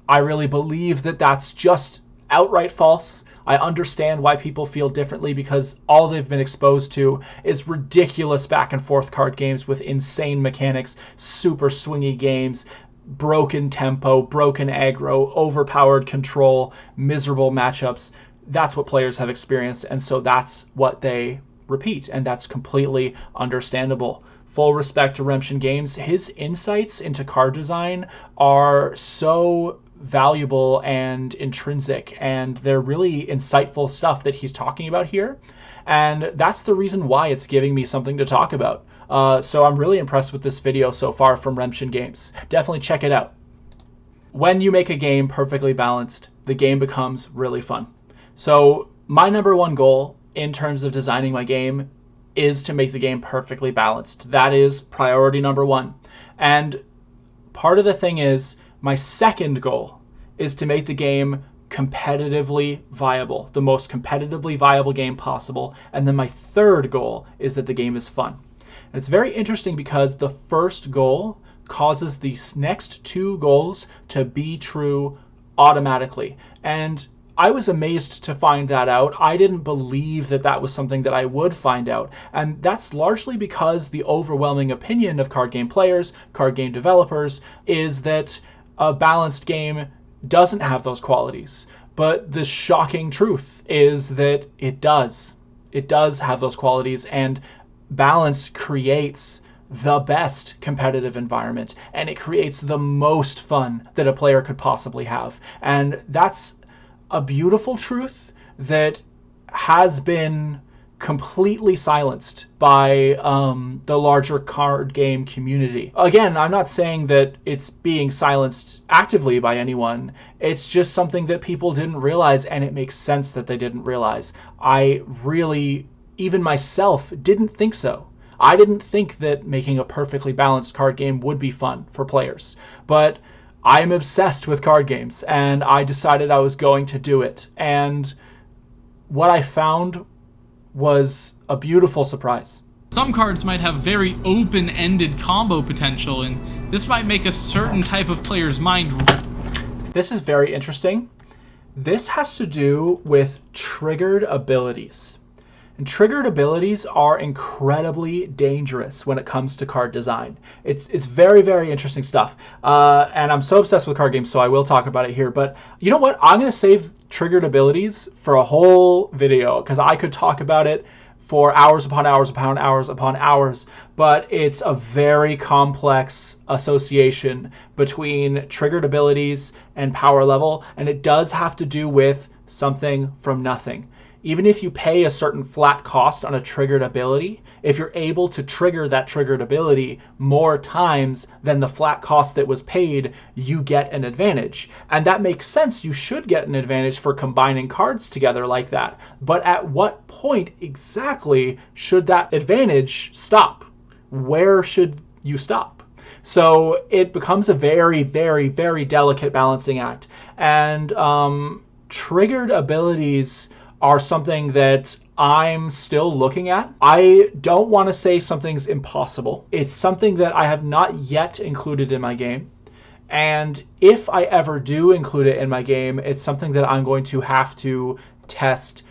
I really believe that that's just outright false. I understand why people feel differently, because all they've been exposed to is ridiculous back and forth card games with insane mechanics, super swingy games, broken tempo, broken aggro, overpowered control, miserable matchups. That's what players have experienced, and so that's what they repeat, and that's completely understandable. Full respect to Remshin Games. His insights into card design are so valuable and intrinsic, and they're really insightful stuff that he's talking about here, and that's the reason why it's giving me something to talk about. So I'm really impressed with this video so far from Remshin Games. Definitely check it out. When you make a game perfectly balanced, the game becomes really fun. So my #1 goal in terms of designing my game is to make the game perfectly balanced. That is priority #1. And part of the thing is, my second goal is to make the game competitively viable, the most competitively viable game possible. And then my third goal is that the game is fun. And it's very interesting because the first goal causes these next two goals to be true automatically. And I was amazed to find that out. I didn't believe that that was something that I would find out. And that's largely because the overwhelming opinion of card game players, card game developers, is that a balanced game doesn't have those qualities. But the shocking truth is that it does. It does have those qualities, and balance creates the best competitive environment, and it creates the most fun that a player could possibly have. And that's a beautiful truth that has been completely silenced by the larger card game community. Again, I'm not saying that it's being silenced actively by anyone. It's just something that people didn't realize, and it makes sense that they didn't realize. I really, even myself, didn't think so. I didn't think that making a perfectly balanced card game would be fun for players. But I'm obsessed with card games, and I decided I was going to do it. And what I found was a beautiful surprise. Some cards might have very open-ended combo potential, and this might make a certain type of player's mind. This is very interesting. This has to do with triggered abilities. And triggered abilities are incredibly dangerous when it comes to card design. It's very, very interesting stuff. And I'm so obsessed with card games, so I will talk about it here. But you know what? I'm going to save triggered abilities for a whole video, because I could talk about it for hours upon hours upon hours upon hours. But it's a very complex association between triggered abilities and power level. And it does have to do with something from nothing. Even if you pay a certain flat cost on a triggered ability, if you're able to trigger that triggered ability more times than the flat cost that was paid, you get an advantage. And that makes sense. You should get an advantage for combining cards together like that. But at what point exactly should that advantage stop? Where should you stop? So it becomes a very, very, very delicate balancing act. And triggered abilities are something that I'm still looking at. I don't want to say something's impossible. It's something that I have not yet included in my game. And if I ever do include it in my game, it's something that I'm going to have to test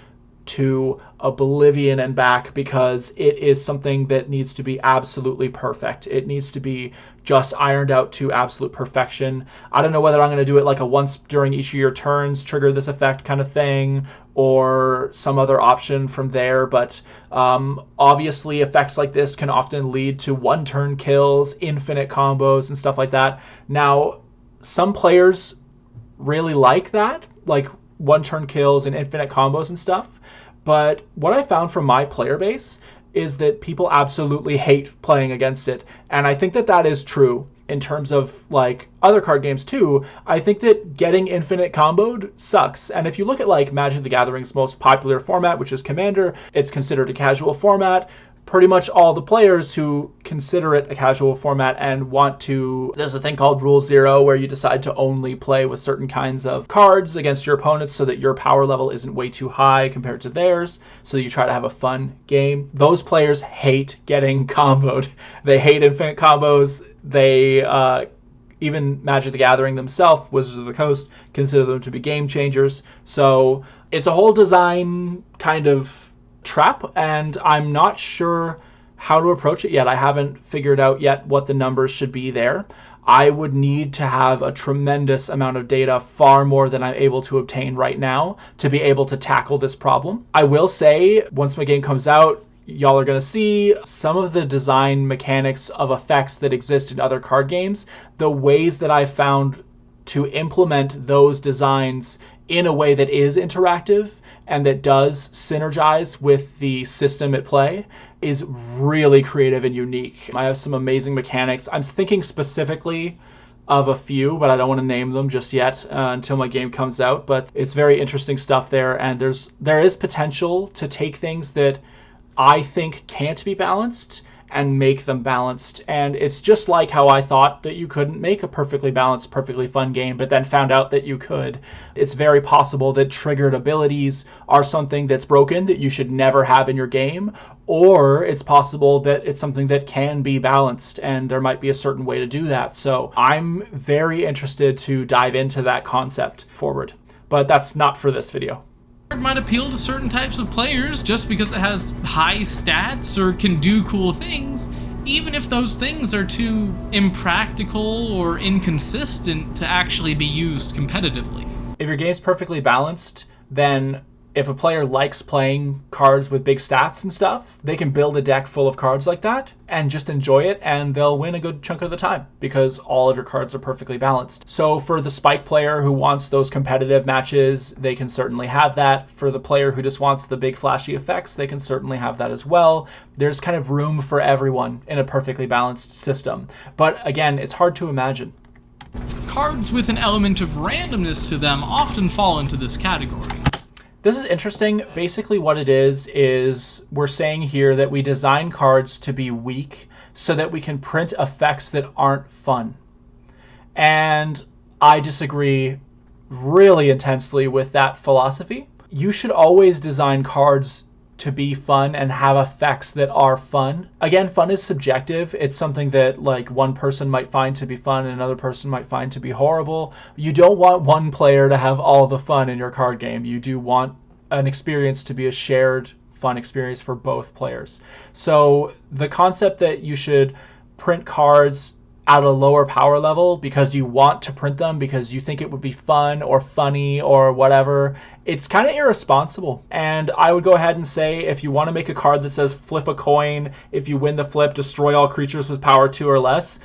to oblivion and back, because it is something that needs to be absolutely perfect. It needs to be just ironed out to absolute perfection. I don't know whether I'm going to do it like a once during each of your turns, trigger this effect kind of thing, or some other option from there. But obviously effects like this can often lead to one-turn kills, infinite combos, and stuff like that. Now, some players really like that, like one-turn kills and infinite combos and stuff. But what I found from my player base is that people absolutely hate playing against it. And I think that that is true in terms of like other card games too. I think that getting infinite comboed sucks. And if you look at like Magic the Gathering's most popular format, which is Commander, it's considered a casual format. Pretty much all the players who consider it a casual format and want to, there's a thing called Rule Zero where you decide to only play with certain kinds of cards against your opponents so that your power level isn't way too high compared to theirs, so you try to have a fun game. Those players hate getting comboed. They hate infinite combos. They even Magic the Gathering themselves, Wizards of the Coast, consider them to be game changers. So it's a whole design kind of trap, and I'm not sure how to approach it yet. I haven't figured out yet what the numbers should be there. I would need to have a tremendous amount of data, far more than I'm able to obtain right now, to be able to tackle this problem. I will say, once my game comes out, y'all are going to see some of the design mechanics of effects that exist in other card games. The ways that I've found to implement those designs in a way that is interactive and that does synergize with the system at play is really creative and unique. I have some amazing mechanics. I'm thinking specifically of a few, but I don't want to name them just yet until my game comes out. But it's very interesting stuff there, and there is potential to take things that I think can't be balanced and make them balanced. And it's just like how I thought that you couldn't make a perfectly balanced, perfectly fun game, but then found out that you could. It's very possible that triggered abilities are something that's broken that you should never have in your game, or it's possible that it's something that can be balanced and there might be a certain way to do that. So I'm very interested to dive into that concept forward, but that's not for this video. Might appeal to certain types of players just because it has high stats or can do cool things, even if those things are too impractical or inconsistent to actually be used competitively. If your game's perfectly balanced, then if a player likes playing cards with big stats and stuff, they can build a deck full of cards like that and just enjoy it, and they'll win a good chunk of the time because all of your cards are perfectly balanced. So for the spike player who wants those competitive matches, they can certainly have that. For the player who just wants the big flashy effects, they can certainly have that as well. There's kind of room for everyone in a perfectly balanced system. But again, it's hard to imagine. Cards with an element of randomness to them often fall into this category. This is interesting. Basically what it is we're saying here that we design cards to be weak so that we can print effects that aren't fun. And I disagree really intensely with that philosophy. You should always design cards to be fun and have effects that are fun. Again, fun is subjective. It's something that like one person might find to be fun and another person might find to be horrible. You don't want one player to have all the fun in your card game. You do want an experience to be a shared fun experience for both players. So the concept that you should print cards at a lower power level because you want to print them because you think it would be fun or funny or whatever, it's kind of irresponsible. And I would go ahead and say, if you want to make a card that says flip a coin, if you win the flip, destroy all creatures with power 2 or less,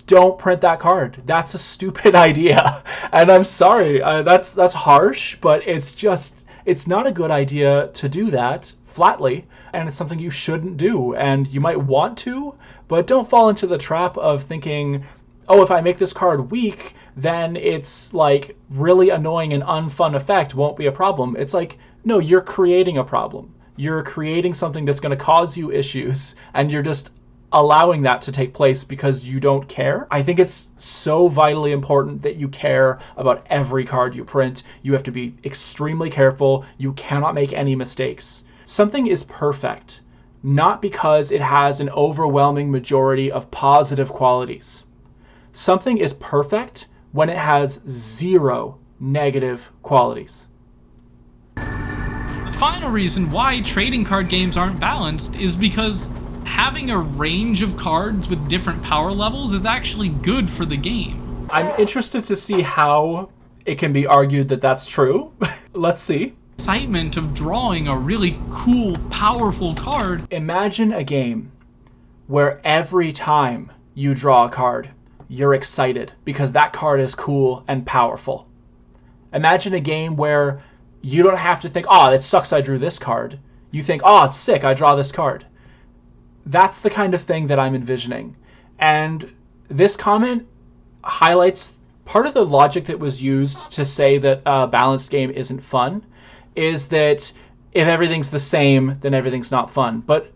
don't print that card. That's a stupid idea. And I'm sorry, that's harsh, but it's not a good idea to do that flatly, and it's something you shouldn't do. And you might want to, but don't fall into the trap of thinking, oh, if I make this card weak, then it's like really annoying and unfun effect won't be a problem. It's like, no, you're creating a problem. You're creating something that's going to cause you issues, and you're just allowing that to take place because you don't care. I think it's so vitally important that you care about every card you print. You have to be extremely careful. You cannot make any mistakes. Something is perfect, not because it has an overwhelming majority of positive qualities. Something is perfect when it has 0 negative qualities. The final reason why trading card games aren't balanced is because having a range of cards with different power levels is actually good for the game. I'm interested to see how it can be argued that that's true. Let's see. Excitement of drawing a really cool, powerful card. Imagine a game where every time you draw a card, you're excited because that card is cool and powerful. Imagine a game where you don't have to think, oh, it sucks I drew this card. You think, oh, it's sick, I draw this card. That's the kind of thing that I'm envisioning. And this comment highlights part of the logic that was used to say that a balanced game isn't fun, is that if everything's the same, then everything's not fun. But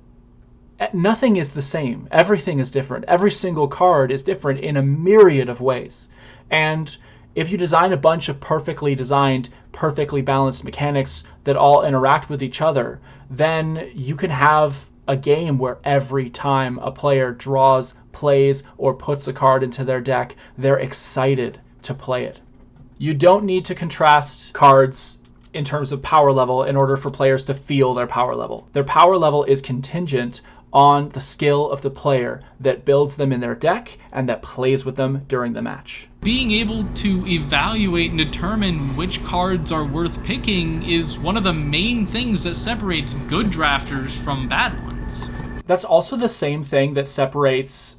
nothing is the same. Everything is different. Every single card is different in a myriad of ways. And if you design a bunch of perfectly designed, perfectly balanced mechanics that all interact with each other, then you can have a game where every time a player draws, plays, or puts a card into their deck, they're excited to play it. You don't need to contrast cards in terms of power level in order for players to feel their power level. Their power level is contingent on the skill of the player that builds them in their deck and that plays with them during the match. Being able to evaluate and determine which cards are worth picking is one of the main things that separates good drafters from bad ones. That's also the same thing that separates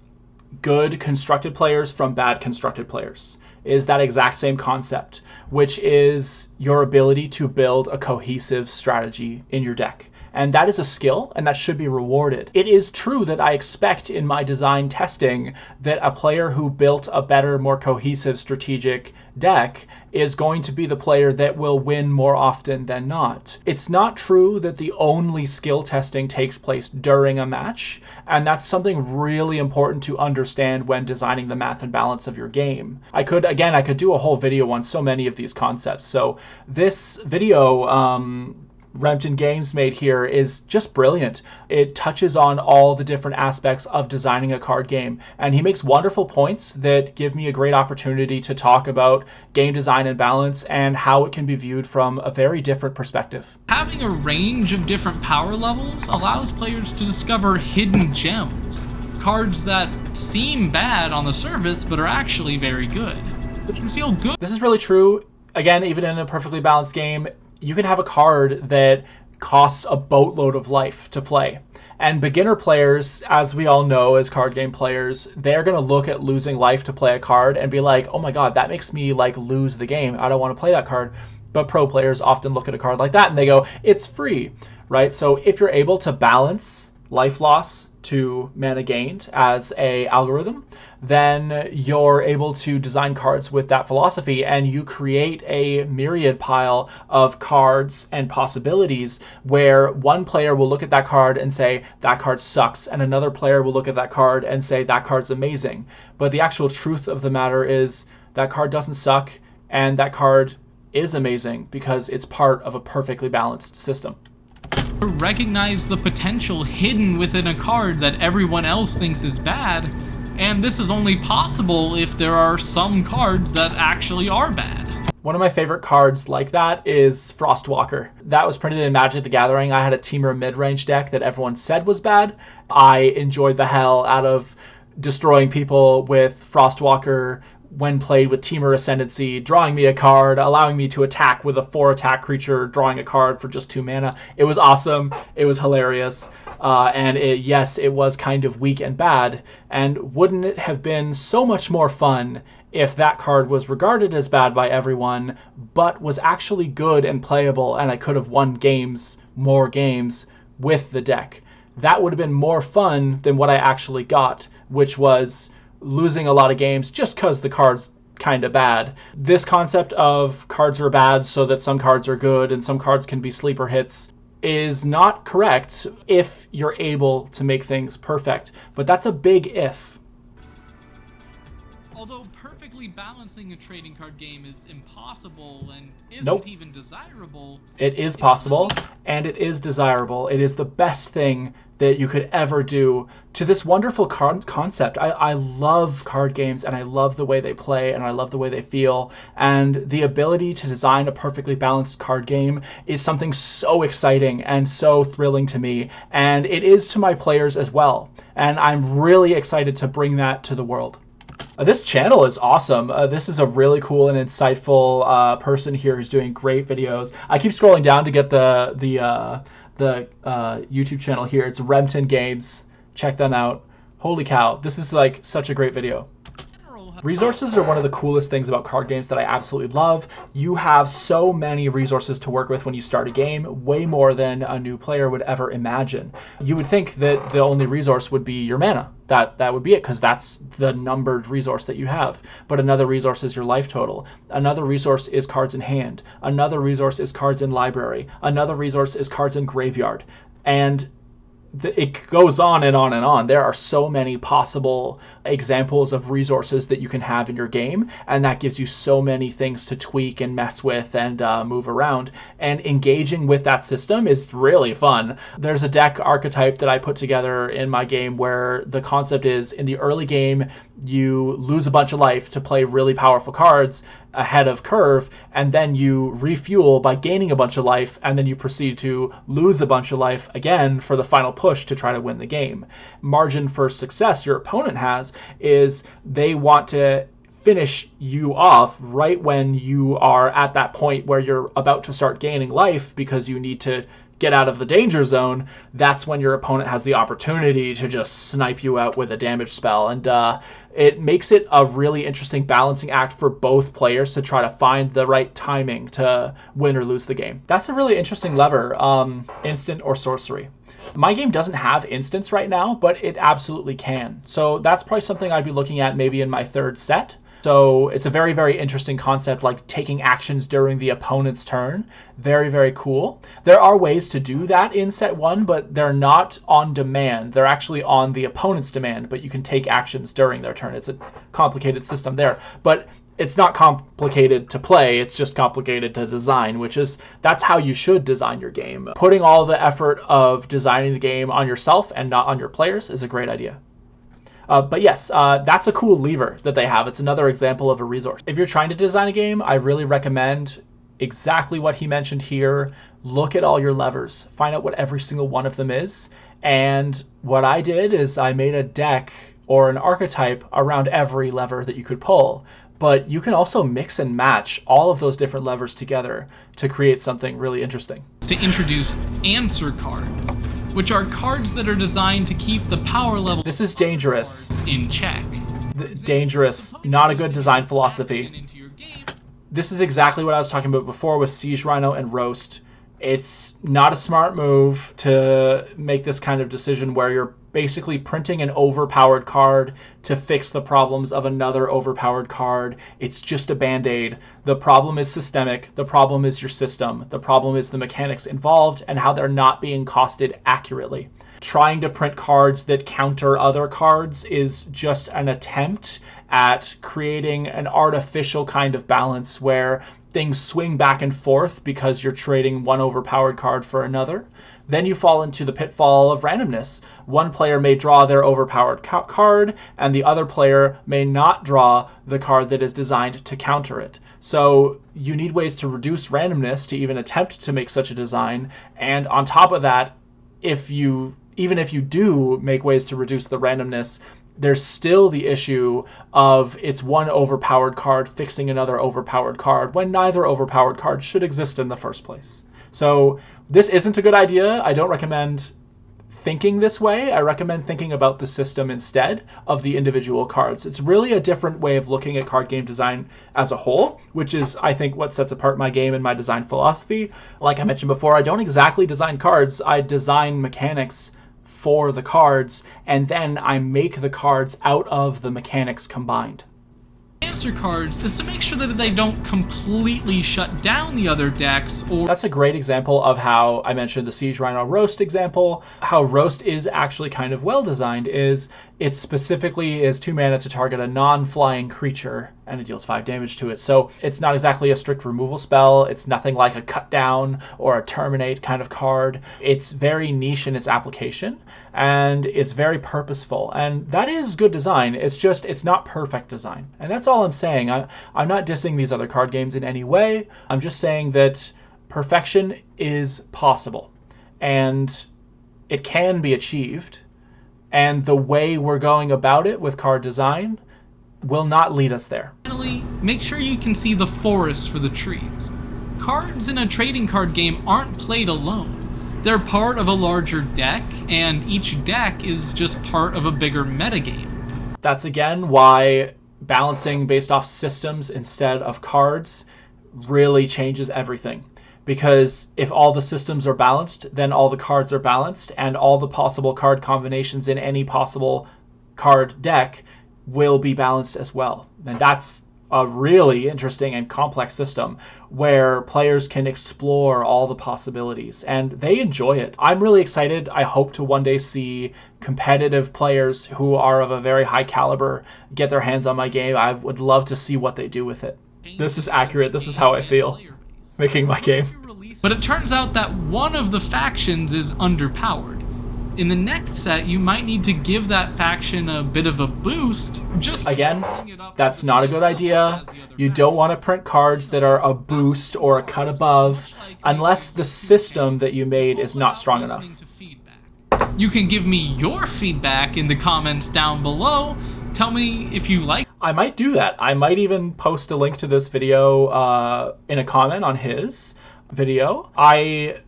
good constructed players from bad constructed players, is that exact same concept, which is your ability to build a cohesive strategy in your deck. And that is a skill, and that should be rewarded. It is true that I expect in my design testing that a player who built a better, more cohesive strategic deck is going to be the player that will win more often than not. It's not true that the only skill testing takes place during a match, and that's something really important to understand when designing the math and balance of your game. I could do a whole video on so many of these concepts. So this video, Rempton Games made here is just brilliant. It touches on all the different aspects of designing a card game, and he makes wonderful points that give me a great opportunity to talk about game design and balance and how it can be viewed from a very different perspective. Having a range of different power levels allows players to discover hidden gems, cards that seem bad on the surface but are actually very good, which can feel good. This is really true. Again, even in a perfectly balanced game, you can have a card that costs a boatload of life to play. And beginner players, as we all know as card game players, they're going to look at losing life to play a card and be like, oh my god, that makes me like lose the game. I don't want to play that card. But pro players often look at a card like that and they go, it's free, right? So if you're able to balance life loss to mana gained as a algorithm, then you're able to design cards with that philosophy, and you create a myriad pile of cards and possibilities where one player will look at that card and say, that card sucks, and another player will look at that card and say, that card's amazing. But the actual truth of the matter is that card doesn't suck, and that card is amazing because it's part of a perfectly balanced system. recognize the potential hidden within a card that everyone else thinks is bad, and this is only possible if there are some cards that actually are bad. One of my favorite cards like that is Frostwalker. That was printed in Magic the Gathering. I had a Temur mid-range deck that everyone said was bad. I enjoyed the hell out of destroying people with Frostwalker when played with Temur Ascendancy, drawing me a card, allowing me to attack with a 4-attack creature, drawing a card for just 2 mana. It was awesome. It was hilarious. And yes, it was kind of weak and bad. And wouldn't it have been so much more fun if that card was regarded as bad by everyone, but was actually good and playable, and I could have won more games with the deck? That would have been more fun than what I actually got, which was losing a lot of games just because the card's kind of bad. This concept of cards are bad so that some cards are good and some cards can be sleeper hits is not correct if you're able to make things perfect. But that's a big if. Although perfectly balancing a trading card game is impossible and isn't even desirable. It is possible and it is desirable. It is the best thing that you could ever do to this wonderful concept. I love card games and I love the way they play and I love the way they feel. And the ability to design a perfectly balanced card game is something so exciting and so thrilling to me. And it is to my players as well. And I'm really excited to bring that to the world. This channel is awesome. This is a really cool and insightful person here who's doing great videos. I keep scrolling down to get the YouTube channel here. It's Remton Games. Check them out. Holy cow, this is like such a great video. Resources are one of the coolest things about card games that I absolutely love. You have so many resources to work with when you start a game, way more than a new player would ever imagine. You would think that the only resource would be your mana. That would be it, because that's the numbered resource that you have. But another resource is your life total. Another resource is cards in hand. Another resource is cards in library. Another resource is cards in graveyard. And it goes on and on and on. There are so many possible examples of resources that you can have in your game, and that gives you so many things to tweak and mess with and move around. And engaging with that system is really fun. There's a deck archetype that I put together in my game where the concept is, in the early game, you lose a bunch of life to play really powerful cards ahead of curve, and then you refuel by gaining a bunch of life, and then you proceed to lose a bunch of life again for the final push to try to win the game. Margin for success your opponent has is they want to finish you off right when you are at that point where you're about to start gaining life because you need to get out of the danger zone. That's when your opponent has the opportunity to just snipe you out with a damage spell. And it makes it a really interesting balancing act for both players to try to find the right timing to win or lose the game. That's a really interesting lever, instant or sorcery. My game doesn't have instants right now, but it absolutely can. So that's probably something I'd be looking at maybe in my third set. So it's a very, very interesting concept, like taking actions during the opponent's turn. Very, very cool. There are ways to do that in set 1, but they're not on demand. They're actually on the opponent's demand, but you can take actions during their turn. It's a complicated system there. But it's not complicated to play, it's just complicated to design, that's how you should design your game. Putting all the effort of designing the game on yourself and not on your players is a great idea. But yes, that's a cool lever that they have. It's another example of a resource. If you're trying to design a game, I really recommend exactly what he mentioned here. Look at all your levers. Find out what every single one of them is. And what I did is I made a deck or an archetype around every lever that you could pull. But you can also mix and match all of those different levers together to create something really interesting. To introduce answer cards, which are cards that are designed to keep the power level. This is dangerous. In check. Dangerous, not a good design philosophy. This is exactly what I was talking about before with Siege Rhino and Roast. It's not a smart move to make this kind of decision where you're basically printing an overpowered card to fix the problems of another overpowered card. It's just a band-aid. The problem is systemic. The problem is your system. The problem is the mechanics involved and how they're not being costed accurately. Trying to print cards that counter other cards is just an attempt at creating an artificial kind of balance where things swing back and forth because you're trading one overpowered card for another. Then you fall into the pitfall of randomness. One player may draw their overpowered card, and the other player may not draw the card that is designed to counter it. So you need ways to reduce randomness to even attempt to make such a design. And on top of that, even if you do make ways to reduce the randomness, there's still the issue of it's one overpowered card fixing another overpowered card when neither overpowered card should exist in the first place. So this isn't a good idea. I don't recommend thinking this way. I recommend thinking about the system instead of the individual cards. It's really a different way of looking at card game design as a whole, which is, I think, what sets apart my game and my design philosophy. Like I mentioned before, I don't exactly design cards. I design mechanics for the cards, and then I make the cards out of the mechanics combined. Answer cards is to make sure that they don't completely shut down the other decks, or... That's a great example of how I mentioned the Siege Rhino Roast example. How Roast is actually kind of well designed is it specifically is 2 mana to target a non-flying creature, and it deals 5 damage to it. So it's not exactly a strict removal spell. It's nothing like a cut down or a terminate kind of card. It's very niche in its application, and it's very purposeful. And that is good design. It's just, it's not perfect design. And that's all I'm saying. I'm not dissing these other card games in any way. I'm just saying that perfection is possible, and it can be achieved. And the way we're going about it with card design will not lead us there. Finally, make sure you can see the forest for the trees. Cards in a trading card game aren't played alone. They're part of a larger deck, and each deck is just part of a bigger metagame. That's again why balancing based off systems instead of cards really changes everything. Because if all the systems are balanced, then all the cards are balanced, and all the possible card combinations in any possible card deck will be balanced as well. And that's a really interesting and complex system where players can explore all the possibilities, and they enjoy it. I'm really excited. I hope to one day see competitive players who are of a very high caliber get their hands on my game. I would love to see what they do with it. This is accurate. This is how I feel making my game. But it turns out that one of the factions is underpowered. In the next set, you might need to give that faction a bit of a boost. Just again, that's not a good idea. You don't want to print cards that are a boost or a cut above unless the system that you made is not strong enough. You can give me your feedback in the comments down below. Tell me if you like. I might do that. I might even post a link to this video in a comment on his video. I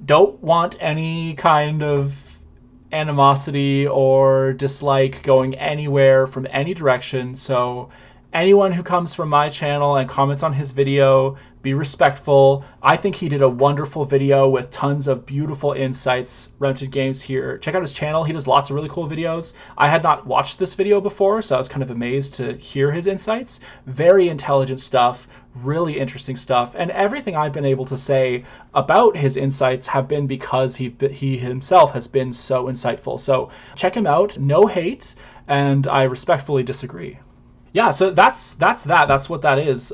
don't want any kind of animosity or dislike going anywhere from any direction, so anyone who comes from my channel and comments on his video, be respectful. I think he did a wonderful video with tons of beautiful insights. Remnant Games here. Check out his channel. He does lots of really cool videos. I had not watched this video before, so I was kind of amazed to hear his insights. Very intelligent stuff, really interesting stuff, and everything I've been able to say about his insights have been because he himself has been so insightful. So check him out. No hate, and I respectfully disagree. Yeah, so that's what that is.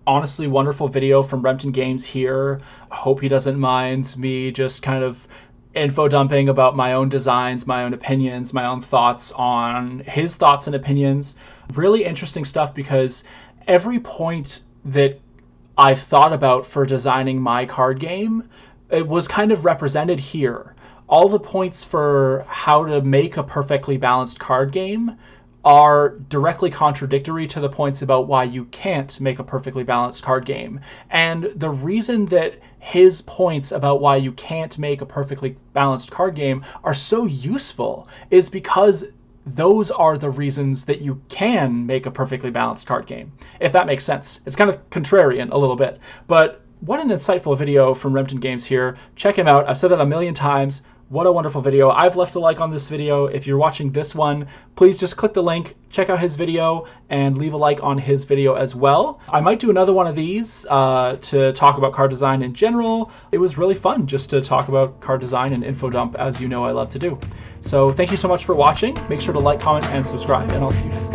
Honestly, wonderful video from Remnant Games here. I hope he doesn't mind me just kind of info dumping about my own designs, my own opinions, my own thoughts on his thoughts and opinions. Really interesting stuff, because every point that I've thought about for designing my card game, it was kind of represented here. All the points for how to make a perfectly balanced card game are directly contradictory to the points about why you can't make a perfectly balanced card game. And the reason that his points about why you can't make a perfectly balanced card game are so useful is because those are the reasons that you can make a perfectly balanced card game, if that makes sense. It's kind of contrarian a little bit, but what an insightful video from Remnant Games here. Check him out. I've said that a million times. What a wonderful video. I've left a like on this video. If you're watching this one, please just click the link, check out his video, and leave a like on his video as well. I might do another one of these to talk about card design in general. It was really fun just to talk about card design and info dump, as you know I love to do. So thank you so much for watching. Make sure to like, comment, and subscribe, and I'll see you next time.